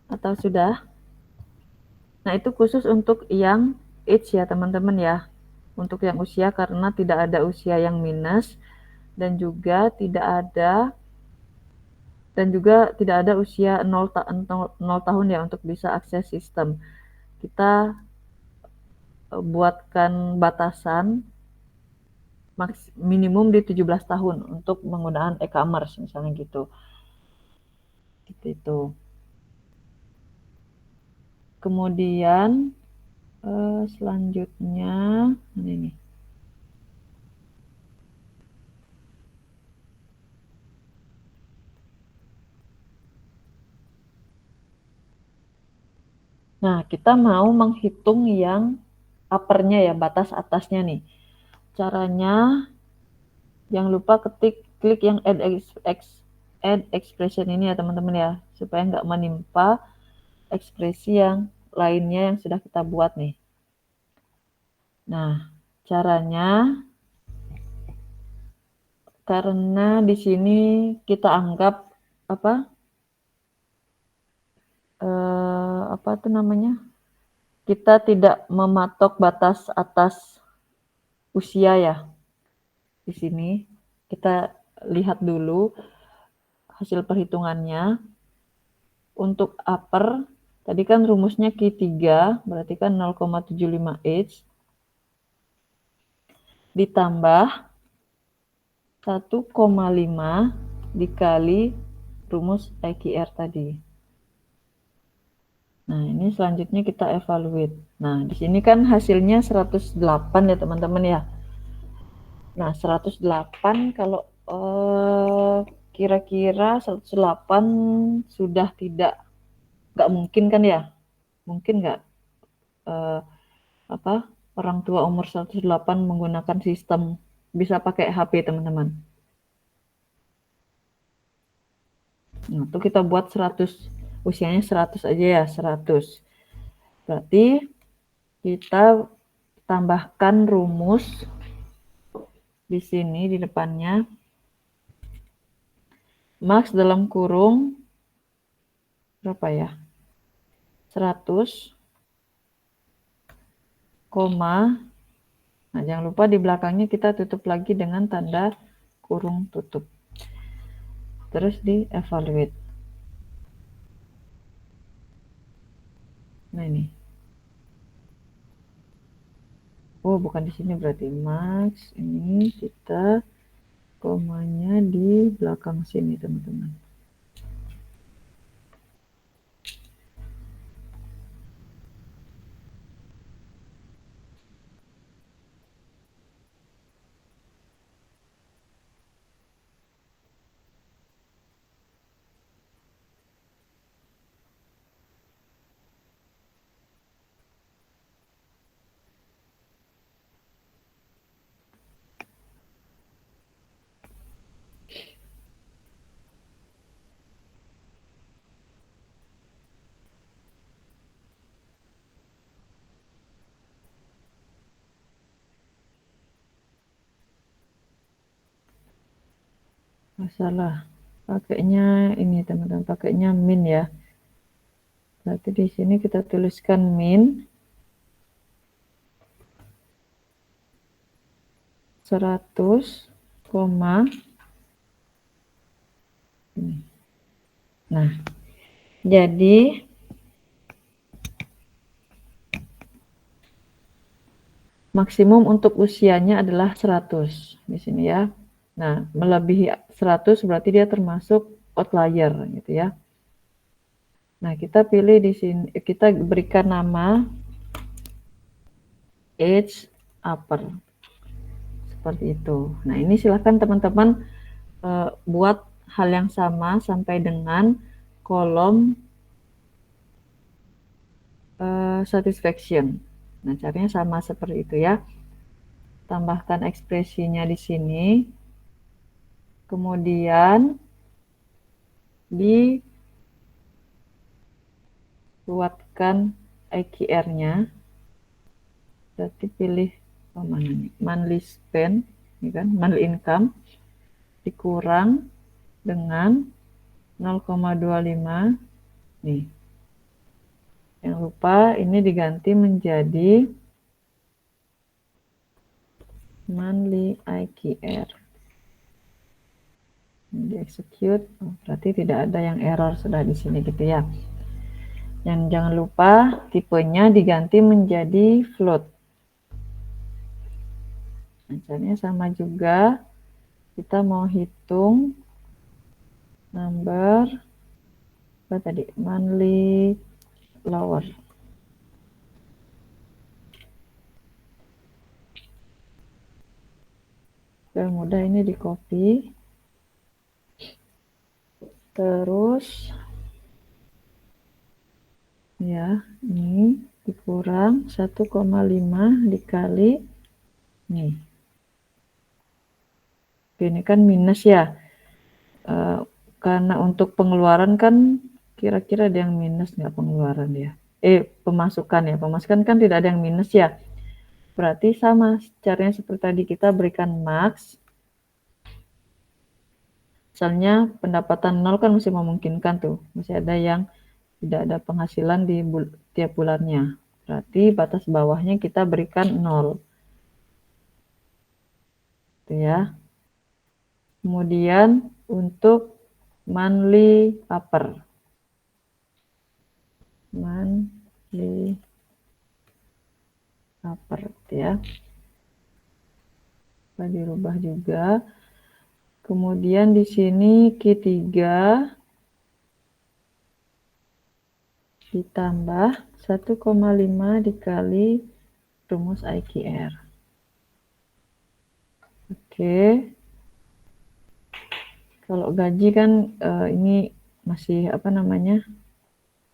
Atau sudah? Nah, itu khusus untuk yang age ya teman-teman ya. Untuk yang usia karena tidak ada usia yang minus dan juga tidak ada usia 0 tahun ya untuk bisa akses sistem. Kita buatkan batasan minimum di 17 tahun untuk penggunaan e-commerce misalnya gitu. Itu. Kemudian selanjutnya ini. Nah, kita mau menghitung yang uppernya ya, batas atasnya nih. Caranya jangan lupa klik yang add expression ini ya teman-teman ya, supaya nggak menimpa ekspresi yang lainnya yang sudah kita buat nih. Nah, caranya karena di sini kita anggap apa tuh namanya? Kita tidak mematok batas atas usia ya. Di sini kita lihat dulu hasil perhitungannya. Untuk upper tadi kan rumusnya Q3 berarti kan 0,75 H ditambah 1,5 dikali rumus IQR tadi. Nah, ini selanjutnya kita evaluate. Nah, di sini kan hasilnya 108 ya teman-teman ya. Nah, 108 kalau kira-kira 108 sudah nggak mungkin kan ya? Mungkin nggak? orang tua umur 108 menggunakan sistem bisa pakai HP teman-teman. Nah, itu kita buat 100, usianya 100 aja ya, 100. Berarti kita tambahkan rumus di sini di depannya. Max dalam kurung berapa ya? 100, koma. Nah, jangan lupa di belakangnya kita tutup lagi dengan tanda kurung tutup. Terus di evaluate. Nah, ini. Oh, bukan di sini berarti max. Ini kita komanya di belakang sini, teman-teman. Masalah pakainya ini teman-teman, pakainya min ya. Berarti di sini kita tuliskan min 100, koma ini. Nah, jadi maksimum untuk usianya adalah 100 di sini ya. Nah, melebihi 100 berarti dia termasuk outlier gitu ya. Nah, kita pilih di sini, kita berikan nama age upper. Seperti itu. Nah, ini silahkan teman-teman buat hal yang sama sampai dengan kolom satisfaction. Nah, caranya sama seperti itu ya. Tambahkan ekspresinya di sini. Kemudian dibuatkan IQR-nya. Berarti pilih mana nih? Monthly spend, ini kan, monthly income dikurang dengan 0,25 nih. Jangan lupa ini diganti menjadi monthly IQR. Di execute, berarti tidak ada yang error sudah di sini gitu ya. Yang jangan lupa tipenya diganti menjadi float. Caranya sama juga, kita mau hitung number apa tadi, monthly lower. Supaya mudah ini di copy. Terus ya, ini dikurang 1,5 dikali nih. Ini kan minus ya. Karena untuk pengeluaran kan kira-kira ada yang minus nggak pengeluaran ya? Pemasukan ya. Pemasukan kan tidak ada yang minus ya. Berarti sama caranya seperti tadi, kita berikan max. Misalnya pendapatan 0 kan masih memungkinkan tuh. Masih ada yang tidak ada penghasilan di tiap bulannya. Berarti batas bawahnya kita berikan 0. Itu ya. Kemudian untuk monthly upper. Monthly upper gitu ya. Kita dirubah juga. Kemudian di sini Q3 ditambah 1,5 dikali rumus IQR. Oke. Kalau gaji kan ini masih apa namanya?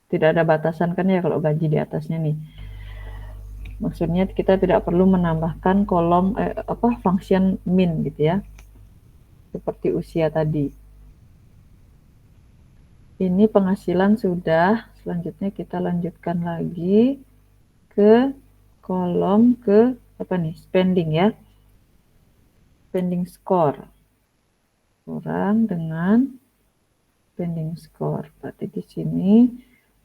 Tidak ada batasan kan ya kalau gaji di atasnya nih. Maksudnya kita tidak perlu menambahkan kolom function min gitu ya. Seperti usia tadi. Ini penghasilan sudah, selanjutnya kita lanjutkan lagi ke kolom spending ya. Spending score. Kurang dengan spending score. Berarti di sini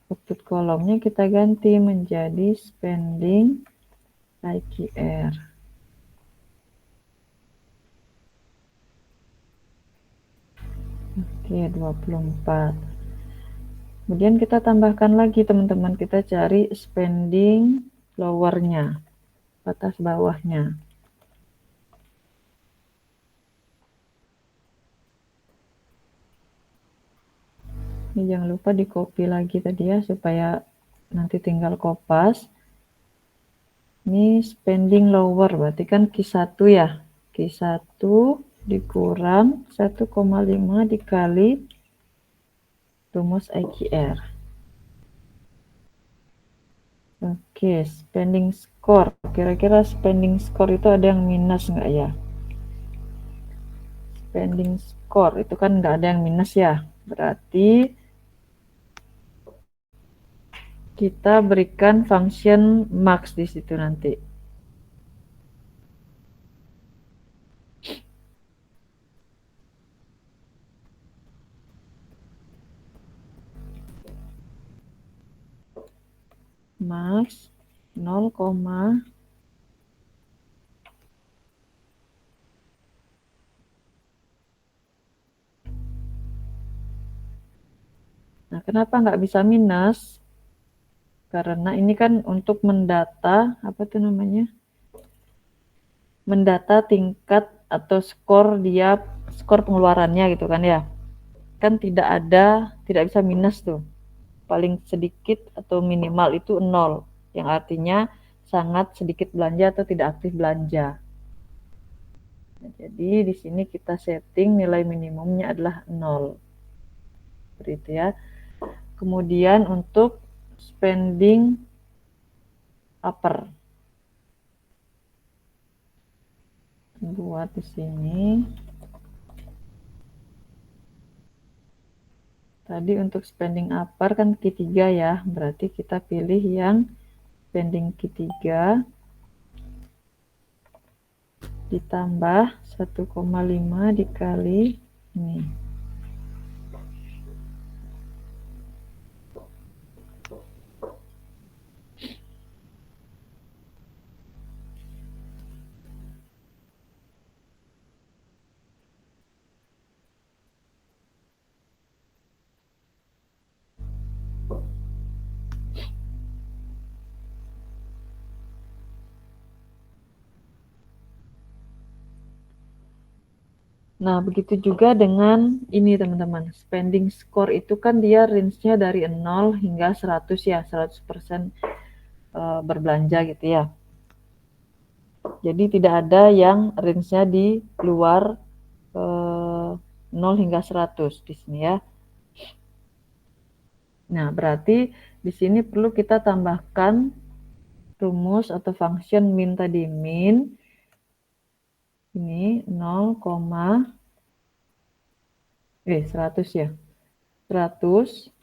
output kolomnya kita ganti menjadi spending IQR. Oke, 24. Kemudian kita tambahkan lagi teman-teman, kita cari spending lower-nya, batas bawahnya. Ini jangan lupa di copy lagi tadi ya, supaya nanti tinggal kopas. Ini spending lower, berarti kan Q1 ya. Q1 dikurang 1,5 dikali rumus IQR. Oke, spending score. Kira-kira spending score itu ada yang minus nggak ya? Spending score itu kan nggak ada yang minus ya. Berarti kita berikan function max di situ nanti. Max 0, nah, kenapa nggak bisa minus? Karena ini kan untuk mendata, mendata tingkat atau skor pengeluarannya gitu kan ya. Kan tidak bisa minus tuh. Paling sedikit atau minimal itu 0, yang artinya sangat sedikit belanja atau tidak aktif belanja. Nah, jadi di sini kita setting nilai minimumnya adalah 0. Seperti itu ya. Kemudian untuk spending upper, buat di sini. Tadi untuk spending upper kan Q3 ya, berarti kita pilih yang spending Q3 ditambah 1,5 dikali ini. Nah, begitu juga dengan ini teman-teman. Spending score itu kan dia range-nya dari 0 hingga 100 ya, 100% berbelanja gitu ya. Jadi tidak ada yang range-nya di luar 0 hingga 100 di sini ya. Nah, berarti di sini perlu kita tambahkan rumus atau function min tadi. Min ini 100 ya. 100,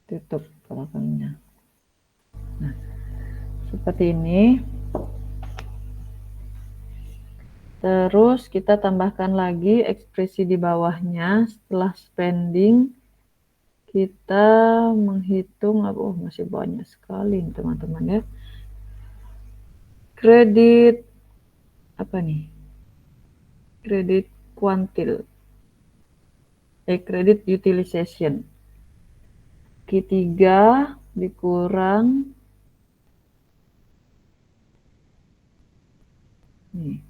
tutup belakangnya. Nah, seperti ini. Terus kita tambahkan lagi ekspresi di bawahnya. Setelah spending, kita menghitung, masih banyak sekali teman-teman ya. Kredit, kredit kuantil. Kredit utilization. Q3 dikurang nih.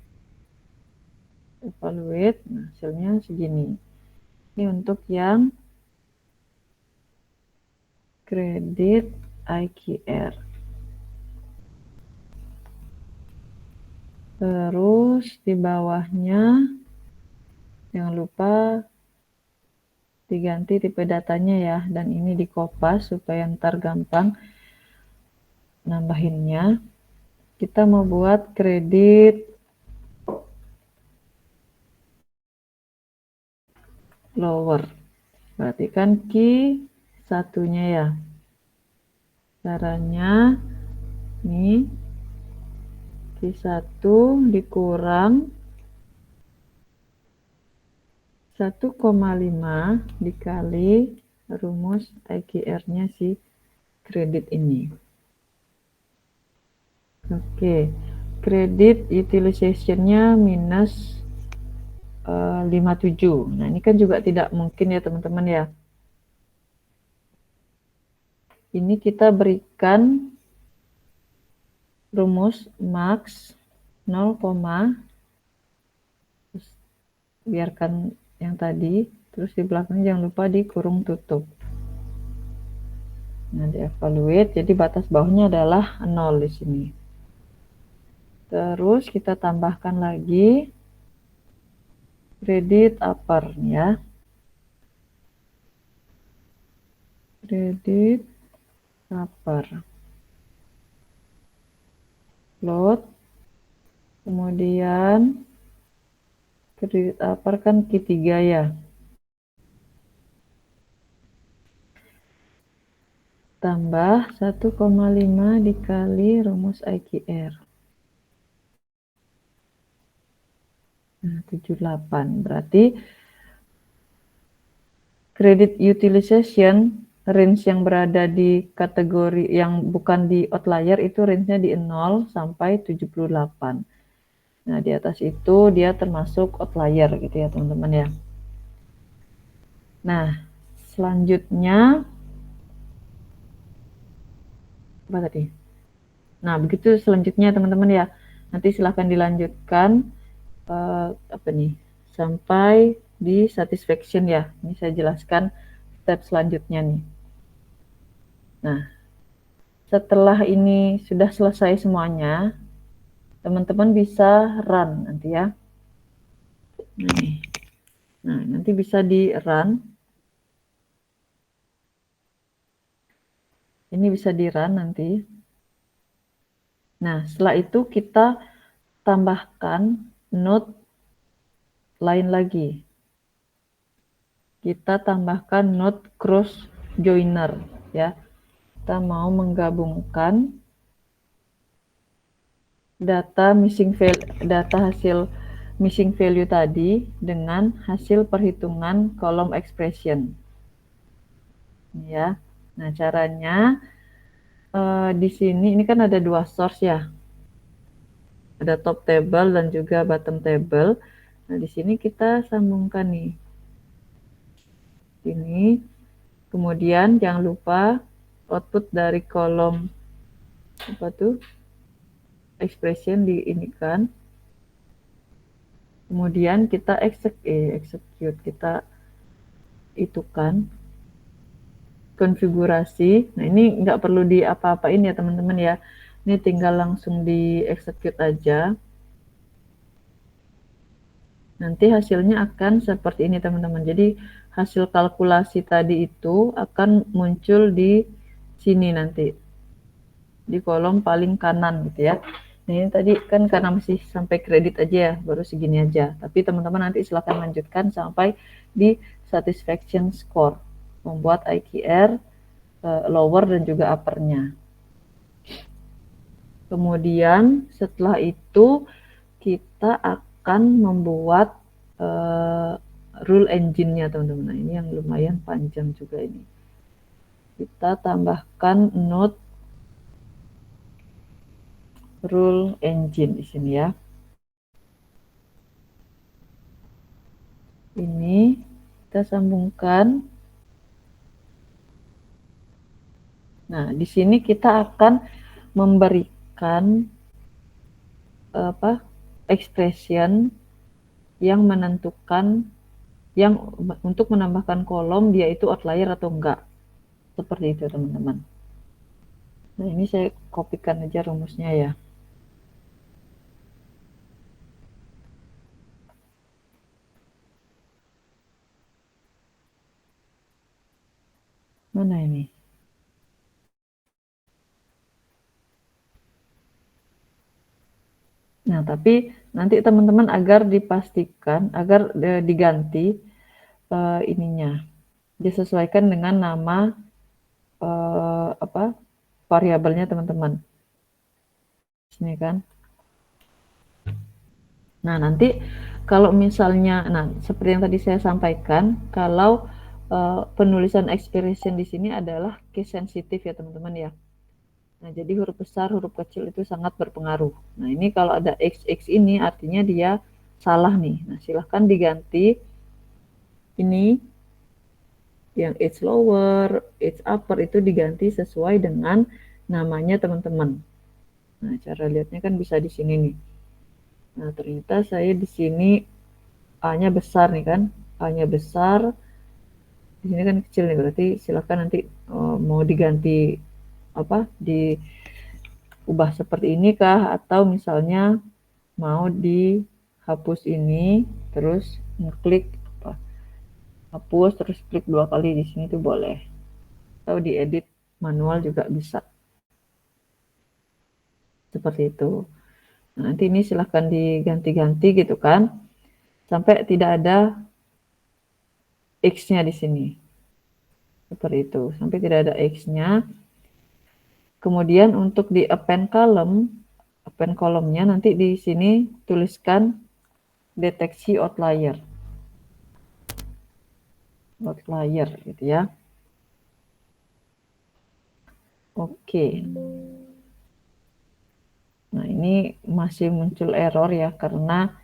Evaluate, nah, hasilnya segini. Ini untuk yang kredit IQR. Terus di bawahnya jangan lupa diganti tipe datanya ya, dan ini dikopas supaya ntar gampang. nambahinnya. Kita mau buat kredit lower. Berarti kan key satunya ya. Caranya nih key 1 dikurang 1,5 dikali rumus IQR-nya si kredit ini. Oke, kredit utilization-nya minus 57. Nah, ini kan juga tidak mungkin ya teman-teman ya. Ini kita berikan rumus max 0, terus biarkan yang tadi, terus di belakang jangan lupa dikurung tutup. Nah, dievaluate, jadi batas bawahnya adalah 0 di sini. Terus kita tambahkan lagi kredit upper ya. Kredit upper. Load. Kemudian kredit upper kan Q3 ya. Tambah 1,5 dikali rumus IQR. Nah, 78. Berarti credit utilization range yang berada di kategori yang bukan di outlier itu range-nya di 0 sampai 78. Nah, di atas itu dia termasuk outlier gitu ya, teman-teman ya. Nah, selanjutnya apa tadi? Nah, begitu selanjutnya teman-teman ya. Nanti silahkan dilanjutkan apa nih? Sampai di satisfaction ya. Ini saya jelaskan step selanjutnya nih. Nah, setelah ini sudah selesai semuanya, teman-teman bisa run nanti ya. Nah, nanti bisa di run. Ini bisa di run nanti. Nah, setelah itu kita tambahkan node lain lagi. Kita tambahkan node cross joiner ya. Kita mau menggabungkan data hasil missing value tadi dengan hasil perhitungan kolom expression. Ya. Nah, caranya di sini ini kan ada dua source ya. Ada top table dan juga bottom table. Nah, di sini kita sambungkan nih. Ini. Kemudian jangan lupa output dari kolom apa tuh? Expression diinikan. Kemudian kita execute, kita itukan konfigurasi. Nah, ini nggak perlu di apa-apain ya teman-teman ya. Ini tinggal langsung di execute aja. Nanti hasilnya akan seperti ini teman-teman. Jadi hasil kalkulasi tadi itu akan muncul di sini nanti. Di kolom paling kanan gitu ya. Nah, ini tadi kan karena masih sampai kredit aja ya, baru segini aja. Tapi teman-teman nanti silahkan lanjutkan sampai di satisfaction score. Membuat IQR lower dan juga uppernya. Kemudian setelah itu kita akan membuat rule engine-nya teman-teman. Nah, ini yang lumayan panjang juga ini. Kita tambahkan node rule engine di sini ya. Ini kita sambungkan. Nah, di sini kita akan memberikan expression yang menentukan yang untuk menambahkan kolom dia itu outlier atau enggak. Seperti itu teman-teman. Nah, ini saya kopikan aja rumusnya ya. Mana ini? Nah, tapi nanti teman-teman agar dipastikan, agar diganti ininya, disesuaikan dengan nama variabelnya teman-teman. Sini kan. Nah, nanti kalau misalnya, nah seperti yang tadi saya sampaikan, kalau penulisan expression di sini adalah case sensitif ya teman-teman ya. Nah, jadi huruf besar, huruf kecil itu sangat berpengaruh. Nah, ini kalau ada XX ini artinya dia salah nih. Nah, silahkan diganti ini yang H lower, H upper itu diganti sesuai dengan namanya teman-teman. Nah, cara lihatnya kan bisa di sini nih. Nah, ternyata saya di sini A-nya besar nih kan. A-nya besar. Di sini kan kecil nih, berarti silahkan nanti mau diganti diubah seperti ini kah, atau misalnya mau dihapus ini terus ngeklik hapus terus klik 2 kali di sini tuh boleh, atau diedit manual juga bisa seperti itu. Nah, nanti ini silahkan diganti-ganti gitu kan sampai tidak ada X-nya di sini. Seperti itu, sampai tidak ada X-nya. Kemudian untuk di append column-nya nanti di sini tuliskan deteksi outlier. Outlier gitu ya. Oke. Nah, ini masih muncul error ya karena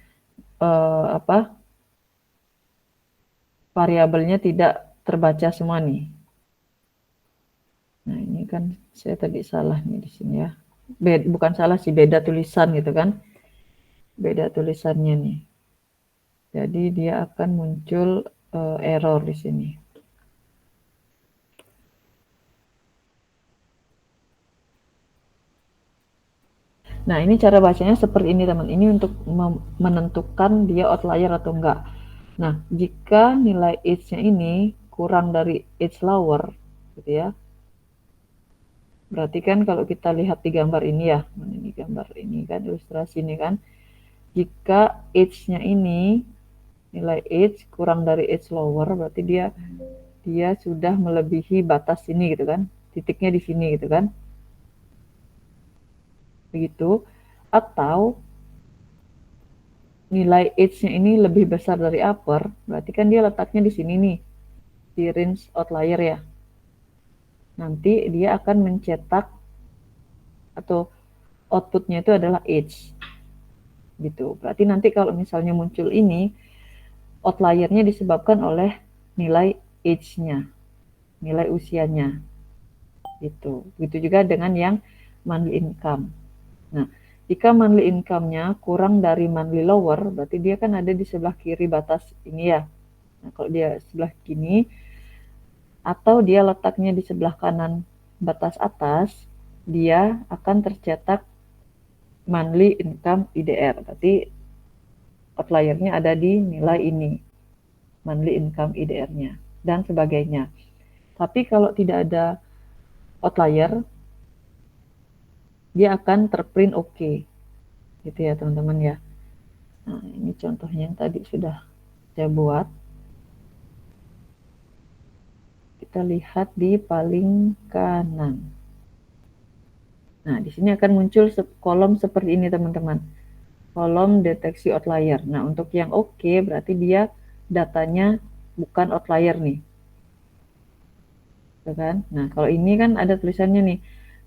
variabelnya tidak terbaca semua nih. Nah, ini kan saya tadi salah nih di sini ya. Bukan salah sih, beda tulisan gitu kan. Beda tulisannya nih. Jadi dia akan muncul error di sini. Nah, ini cara bacanya seperti ini teman. Ini untuk menentukan dia outlier atau enggak. Nah, jika nilai H-nya ini kurang dari H lower, gitu ya. Berarti kan kalau kita lihat di gambar ini ya, ini gambar ini kan, ilustrasi ini kan. Jika H-nya ini, nilai H kurang dari H lower, berarti dia sudah melebihi batas ini gitu kan. Titiknya di sini gitu kan. Begitu. Atau nilai H-nya ini lebih besar dari upper, berarti kan dia letaknya di sini nih, di range outlier ya. Nanti dia akan mencetak atau outputnya itu adalah H. Gitu. Berarti nanti kalau misalnya muncul ini, outliernya disebabkan oleh nilai H-nya, nilai usianya. Gitu. Begitu juga dengan yang monthly income. Nah, jika monthly income-nya kurang dari monthly lower, berarti dia kan ada di sebelah kiri batas ini ya. Nah, kalau dia sebelah kiri, atau dia letaknya di sebelah kanan batas atas, dia akan tercetak monthly income IDR. Berarti outliernya ada di nilai ini, monthly income IDR-nya, dan sebagainya. Tapi kalau tidak ada outlier, dia akan terprint oke. Gitu ya teman-teman ya. Nah, ini contohnya yang tadi sudah saya buat. Kita lihat di paling kanan. Nah, di sini akan muncul kolom seperti ini teman-teman. Kolom deteksi outlier. Nah, untuk yang oke berarti dia datanya bukan outlier nih. Gitu kan? Nah, kalau ini kan ada tulisannya nih,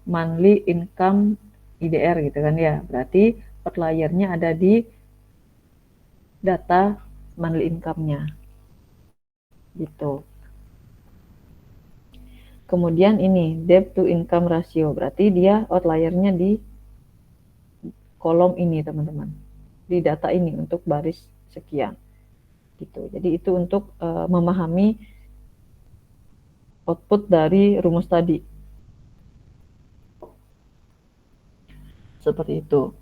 monthly income IDR gitu kan ya. Berarti outliernya ada di data monthly income-nya. Gitu. Kemudian ini debt to income ratio, berarti dia outliernya di kolom ini teman-teman, di data ini untuk baris sekian. Gitu. Jadi itu untuk memahami output dari rumus tadi. Seperti itu.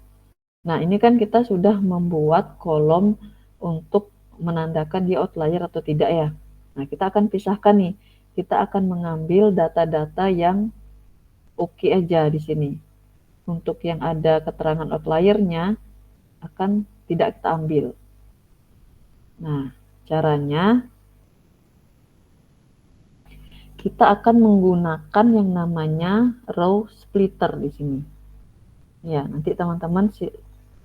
Nah, ini kan kita sudah membuat kolom untuk menandakan dia outlier atau tidak ya. Nah, kita akan pisahkan nih. Kita akan mengambil data-data yang oke aja di sini. Untuk yang ada keterangan outliernya, akan tidak kita ambil. Nah, caranya kita akan menggunakan yang namanya row splitter di sini. Ya, nanti teman-teman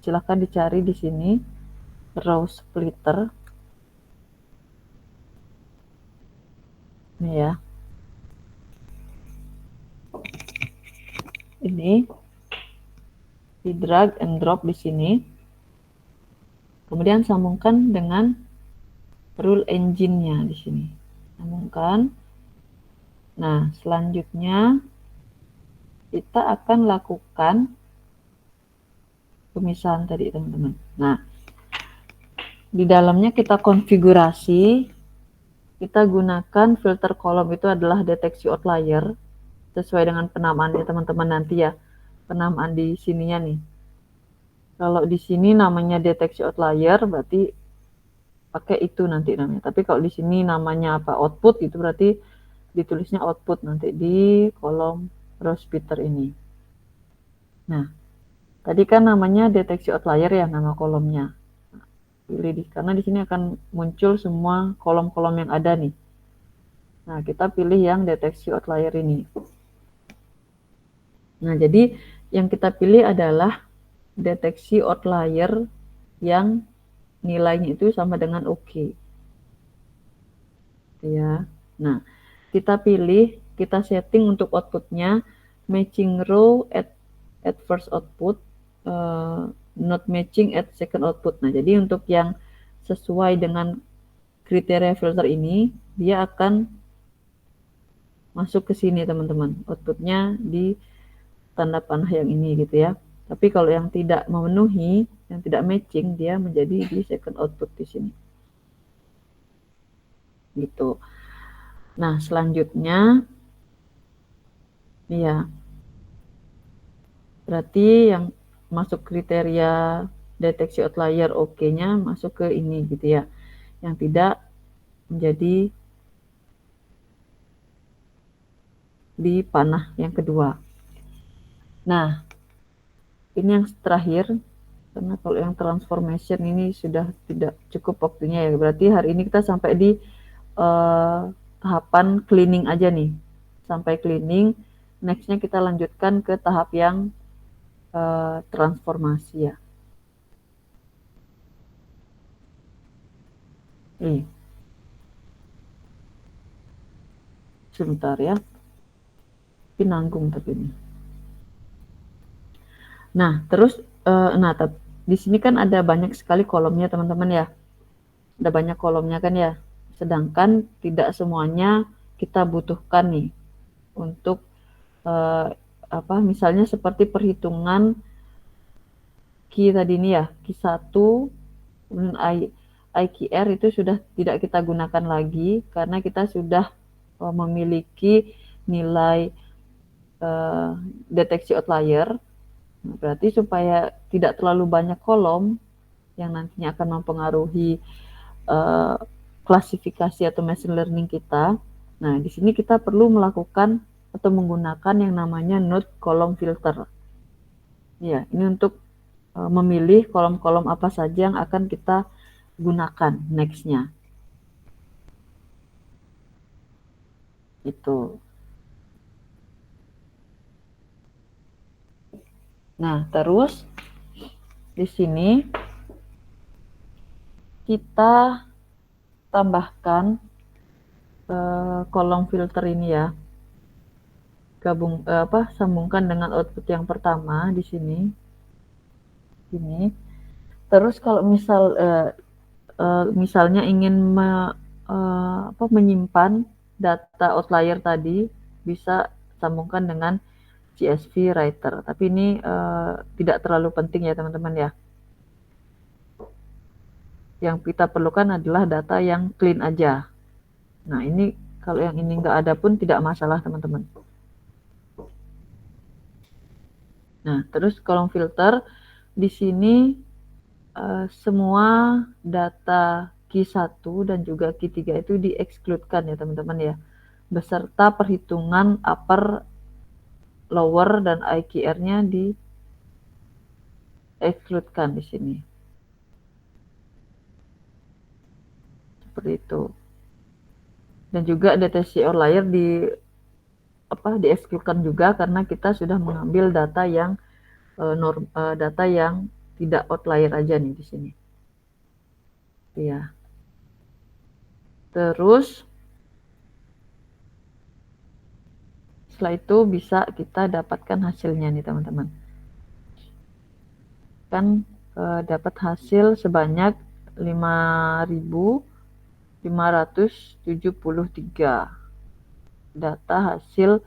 silahkan dicari di sini row splitter. Ini ya. Ini di drag and drop di sini. Kemudian sambungkan dengan rule engine-nya di sini. Sambungkan. Nah, selanjutnya kita akan lakukan pemisahan tadi, teman-teman. Nah, di dalamnya kita konfigurasi, kita gunakan filter kolom itu adalah deteksi outlier sesuai dengan penamaannya teman-teman nanti ya. Penamaan di sininya nih. Kalau di sini namanya deteksi outlier berarti pakai itu nanti namanya. Tapi kalau di sini namanya apa output itu berarti ditulisnya output nanti di kolom row splitter ini. Nah, tadi kan namanya deteksi outlier ya nama kolomnya. Pilih di karena di sini akan muncul semua kolom-kolom yang ada nih. Nah, kita pilih yang deteksi outlier ini. Nah, jadi yang kita pilih adalah deteksi outlier yang nilainya itu sama dengan OK. Ya. Nah, kita pilih, kita setting untuk outputnya matching row at first output, not matching at second output. Nah, jadi untuk yang sesuai dengan kriteria filter ini, dia akan masuk ke sini teman-teman. Outputnya di tanda panah yang ini gitu ya. Tapi kalau yang tidak memenuhi, yang tidak matching, dia menjadi di second output di sini. Gitu. Nah, selanjutnya ya. Berarti yang masuk kriteria deteksi outlier OK-nya masuk ke ini gitu ya. Yang tidak menjadi di panah yang kedua. Nah, ini yang terakhir, karena kalau yang transformation ini sudah tidak cukup waktunya ya. Berarti hari ini kita sampai di tahapan cleaning aja nih. Sampai cleaning, next-nya kita lanjutkan ke tahap yang transformasi ya. Sebentar ya. Tapi nanggung tapi ini. Nah, terus di sini kan ada banyak sekali kolomnya teman-teman ya. Ada banyak kolomnya kan ya. Sedangkan tidak semuanya kita butuhkan nih untuk misalnya seperti perhitungan key tadi ini ya, key 1 kemudian IQR itu sudah tidak kita gunakan lagi karena kita sudah memiliki nilai deteksi outlier. Berarti supaya tidak terlalu banyak kolom yang nantinya akan mempengaruhi klasifikasi atau machine learning kita. Nah, di sini kita perlu melakukan atau menggunakan yang namanya node column filter. Ya, ini untuk memilih kolom-kolom apa saja yang akan kita gunakan next-nya. Itu. Nah, terus di sini kita tambahkan kolom filter ini ya. Sambungkan dengan output yang pertama di sini. Ini. Terus kalau misalnya ingin menyimpan data outlier tadi, bisa sambungkan dengan CSV Writer. Tapi ini tidak terlalu penting ya teman-teman ya. Yang kita perlukan adalah data yang clean aja. Nah, ini kalau yang ini nggak ada pun tidak masalah teman-teman. Nah, terus kolom filter di sini semua data key 1 dan juga key 3 itu di-exclude-kan ya teman-teman ya. Beserta perhitungan upper, lower dan IQR-nya di-exclude-kan di sini. Seperti itu. Dan juga deteksi outlier diekskludkan juga karena kita sudah mengambil data yang data yang tidak outlier aja nih di sini. Ya. Terus setelah itu bisa kita dapatkan hasilnya nih teman-teman. Kan dapat hasil sebanyak 5.573 data hasil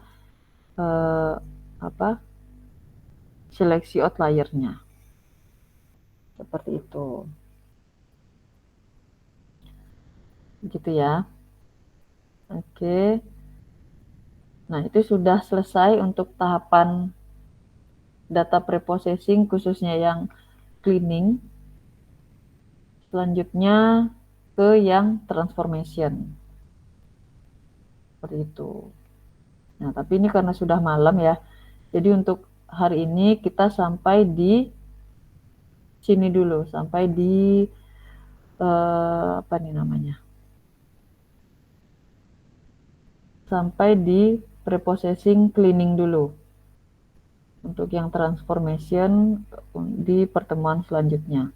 seleksi outliernya. Seperti itu. Gitu ya. Oke. Nah, itu sudah selesai untuk tahapan data preprocessing khususnya yang cleaning. Selanjutnya ke yang transformation. Seperti itu. Nah, tapi ini karena sudah malam ya. Jadi untuk hari ini kita sampai di sini dulu, sampai di apa nih namanya? Sampai di preprocessing cleaning dulu. Untuk yang transformation di pertemuan selanjutnya.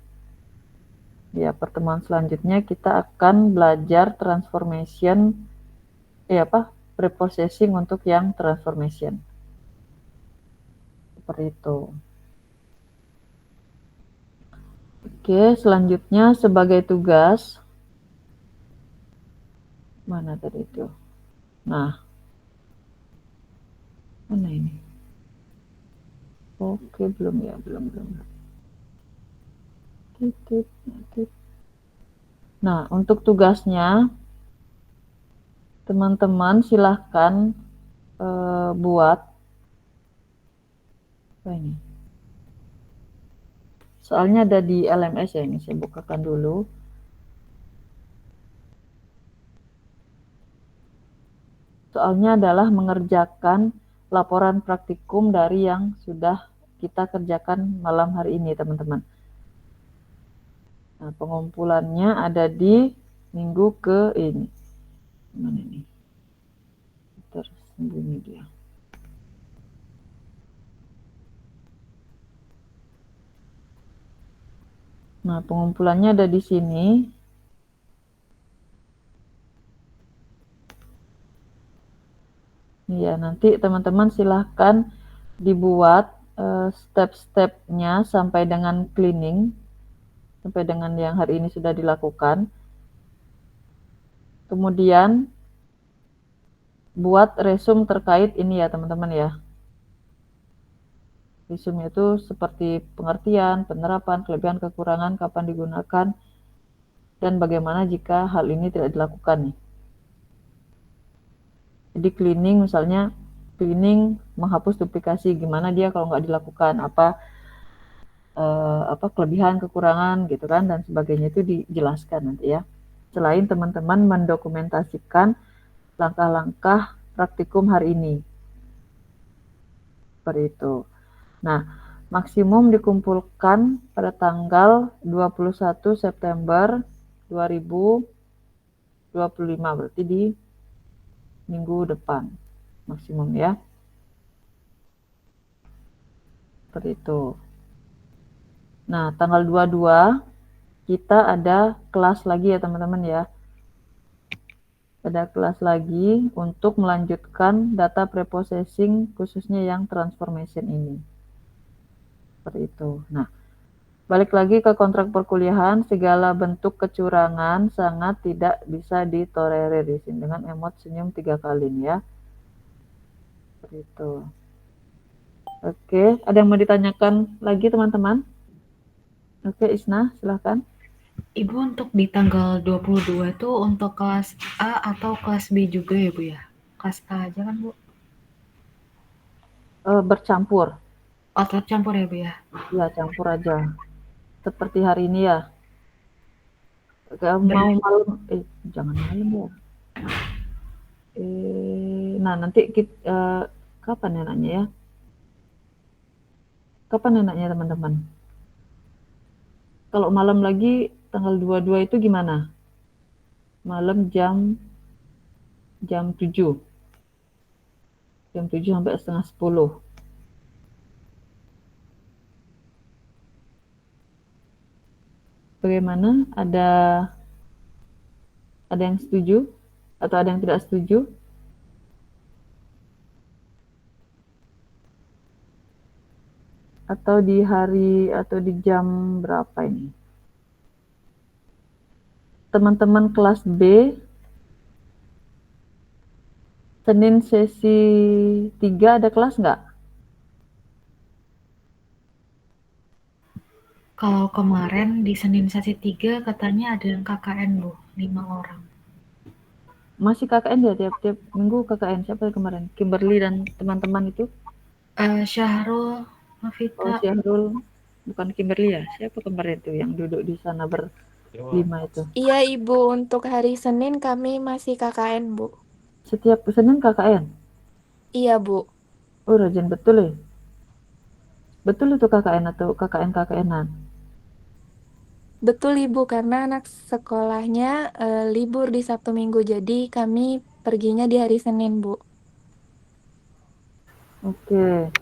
Ya, pertemuan selanjutnya kita akan belajar transformation preprocessing untuk yang transformation. Seperti itu. Oke, selanjutnya sebagai tugas. Mana tadi itu? Nah. Mana ini? Oke, belum ya, belum. Nah, untuk tugasnya teman-teman silahkan buat apa ini? Soalnya ada di LMS ya, ini saya bukakan dulu. Soalnya adalah mengerjakan laporan praktikum dari yang sudah kita kerjakan malam hari ini, teman-teman. Nah, pengumpulannya ada di minggu ke ini. Mana ini? Tersembunyi dia. Nah, pengumpulannya ada di sini. Ya, nanti teman-teman silahkan dibuat step-stepnya sampai dengan cleaning, sampai dengan yang hari ini sudah dilakukan. Kemudian buat resume terkait ini ya teman-teman ya. Resume itu seperti pengertian, penerapan, kelebihan, kekurangan, kapan digunakan, dan bagaimana jika hal ini tidak dilakukan nih. Jadi cleaning misalnya, cleaning menghapus duplikasi, gimana dia kalau nggak dilakukan, apa kelebihan, kekurangan gitu kan, dan sebagainya itu dijelaskan nanti ya. Selain teman-teman mendokumentasikan langkah-langkah praktikum hari ini. Seperti itu. Nah, maksimum dikumpulkan pada tanggal 21 September 2025, berarti di minggu depan maksimum ya. Seperti itu. Nah, tanggal 22 kita ada kelas lagi ya teman-teman ya. Ada kelas lagi untuk melanjutkan data preprocessing khususnya yang transformation ini. Seperti itu. Nah, balik lagi ke kontrak perkuliahan, segala bentuk kecurangan sangat tidak bisa ditolerir di sini dengan emot senyum 3 kali nih ya. Seperti itu. Oke, ada yang mau ditanyakan lagi teman-teman? Oke, Isna, silahkan.
Ibu untuk di tanggal 22 itu untuk kelas A atau kelas B juga ya Bu ya? Kelas A aja kan Bu?
Bercampur.
Oh, tercampur ya Bu ya?
Ya, campur aja. Seperti hari ini ya. Mau malam, jangan malam ya. Nah, nanti kita, kapan enaknya ya? Kapan enaknya teman-teman? Kalau malam lagi tanggal 22 itu gimana? malam jam 7. Jam 7 sampai setengah 10. Bagaimana? Ada yang setuju atau ada yang tidak setuju? Atau di hari atau di jam berapa ini? Teman-teman kelas B, Senin sesi 3 ada kelas nggak?
Kalau kemarin di Senin sesi 3 katanya ada yang KKN, Bu, 5 orang.
Masih KKN ya tiap-tiap minggu KKN? Siapa kemarin? Kimberly dan teman-teman itu?
Syahrul,
Oh,
Novita,
Syahrul. Bukan Kimberly ya? Siapa kemarin itu yang duduk di sana berlima itu?
Iya Ibu, untuk hari Senin kami masih KKN Bu.
Setiap Senin KKN?
Iya Bu.
Oh, rajin betul ya? Betul itu KKN atau KKN-KKN-an?
Betul Ibu, karena anak sekolahnya libur di Sabtu Minggu, jadi kami perginya di hari Senin Bu.
Oke.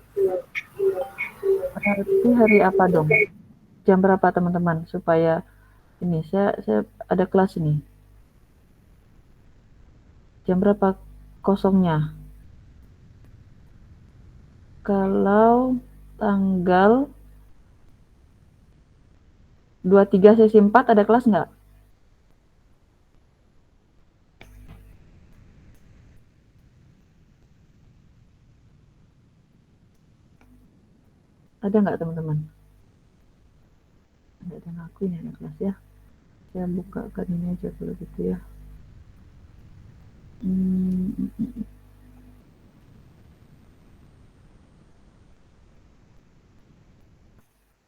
Berarti hari apa dong? Jam berapa teman-teman? Supaya ini saya ada kelas ini. Jam berapa kosongnya? Kalau tanggal 23 sesi 4 ada kelas nggak? Ada nggak teman-teman? Ada yang aku ini ada kelas ya. Saya bukakan ini aja kalau gitu ya.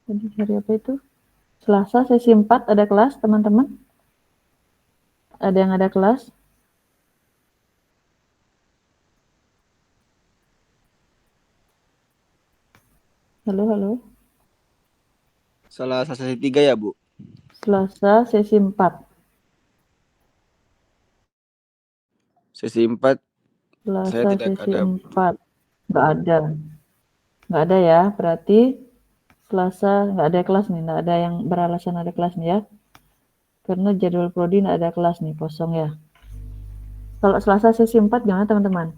Tadi hari apa itu? Selasa sesi 4 ada kelas teman-teman? Ada yang ada kelas? Halo, halo.
Selasa sesi 3 ya, Bu?
Selasa sesi 4.
Sesi 4 saya
Selasa
tidak
sesi
ada.
4. Nggak ada. Nggak ada ya, berarti Selasa nggak ada kelas nih, nggak ada yang beralasan ada kelas nih ya. Karena jadwal prodi nggak ada kelas nih, kosong ya. Kalau Selasa sesi 4 gimana teman-teman?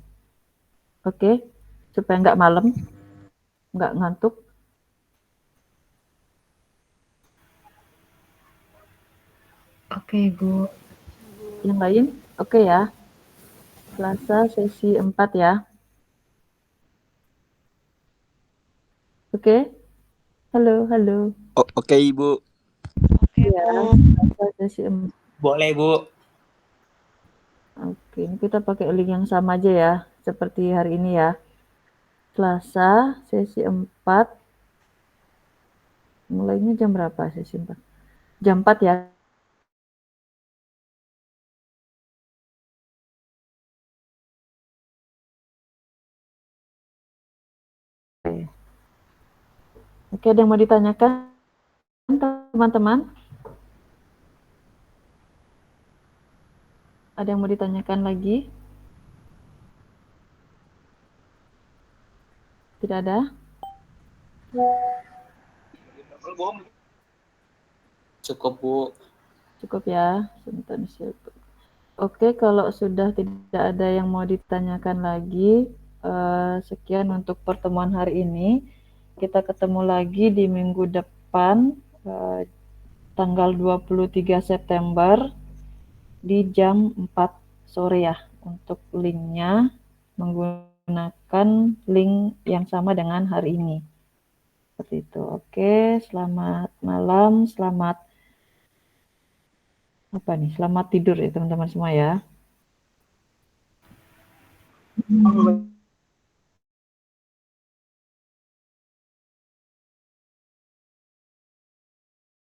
Oke, supaya nggak malam, nggak ngantuk.
Oke, Bu.
Yang lain, oke ya. Selasa sesi 4 ya. Oke? Halo, halo.
Oke, Ibu.
Ya, Selasa sesi 4.
Boleh, Bu.
Oke, ini kita pakai link yang sama aja ya, seperti hari ini ya. Selasa sesi 4. Mulainya jam berapa sesi 4? Jam 4 ya. Oke, ada yang mau ditanyakan teman-teman? Ada yang mau ditanyakan lagi? Tidak ada?
Cukup, Bu.
Cukup ya. Sebentar. Oke, kalau sudah tidak ada yang mau ditanyakan lagi, sekian untuk pertemuan hari ini. Kita ketemu lagi di minggu depan, tanggal 23 September di jam 4 sore ya. Untuk linknya menggunakan link yang sama dengan hari ini. Seperti itu. Oke, selamat malam, selamat tidur ya teman-teman semua ya.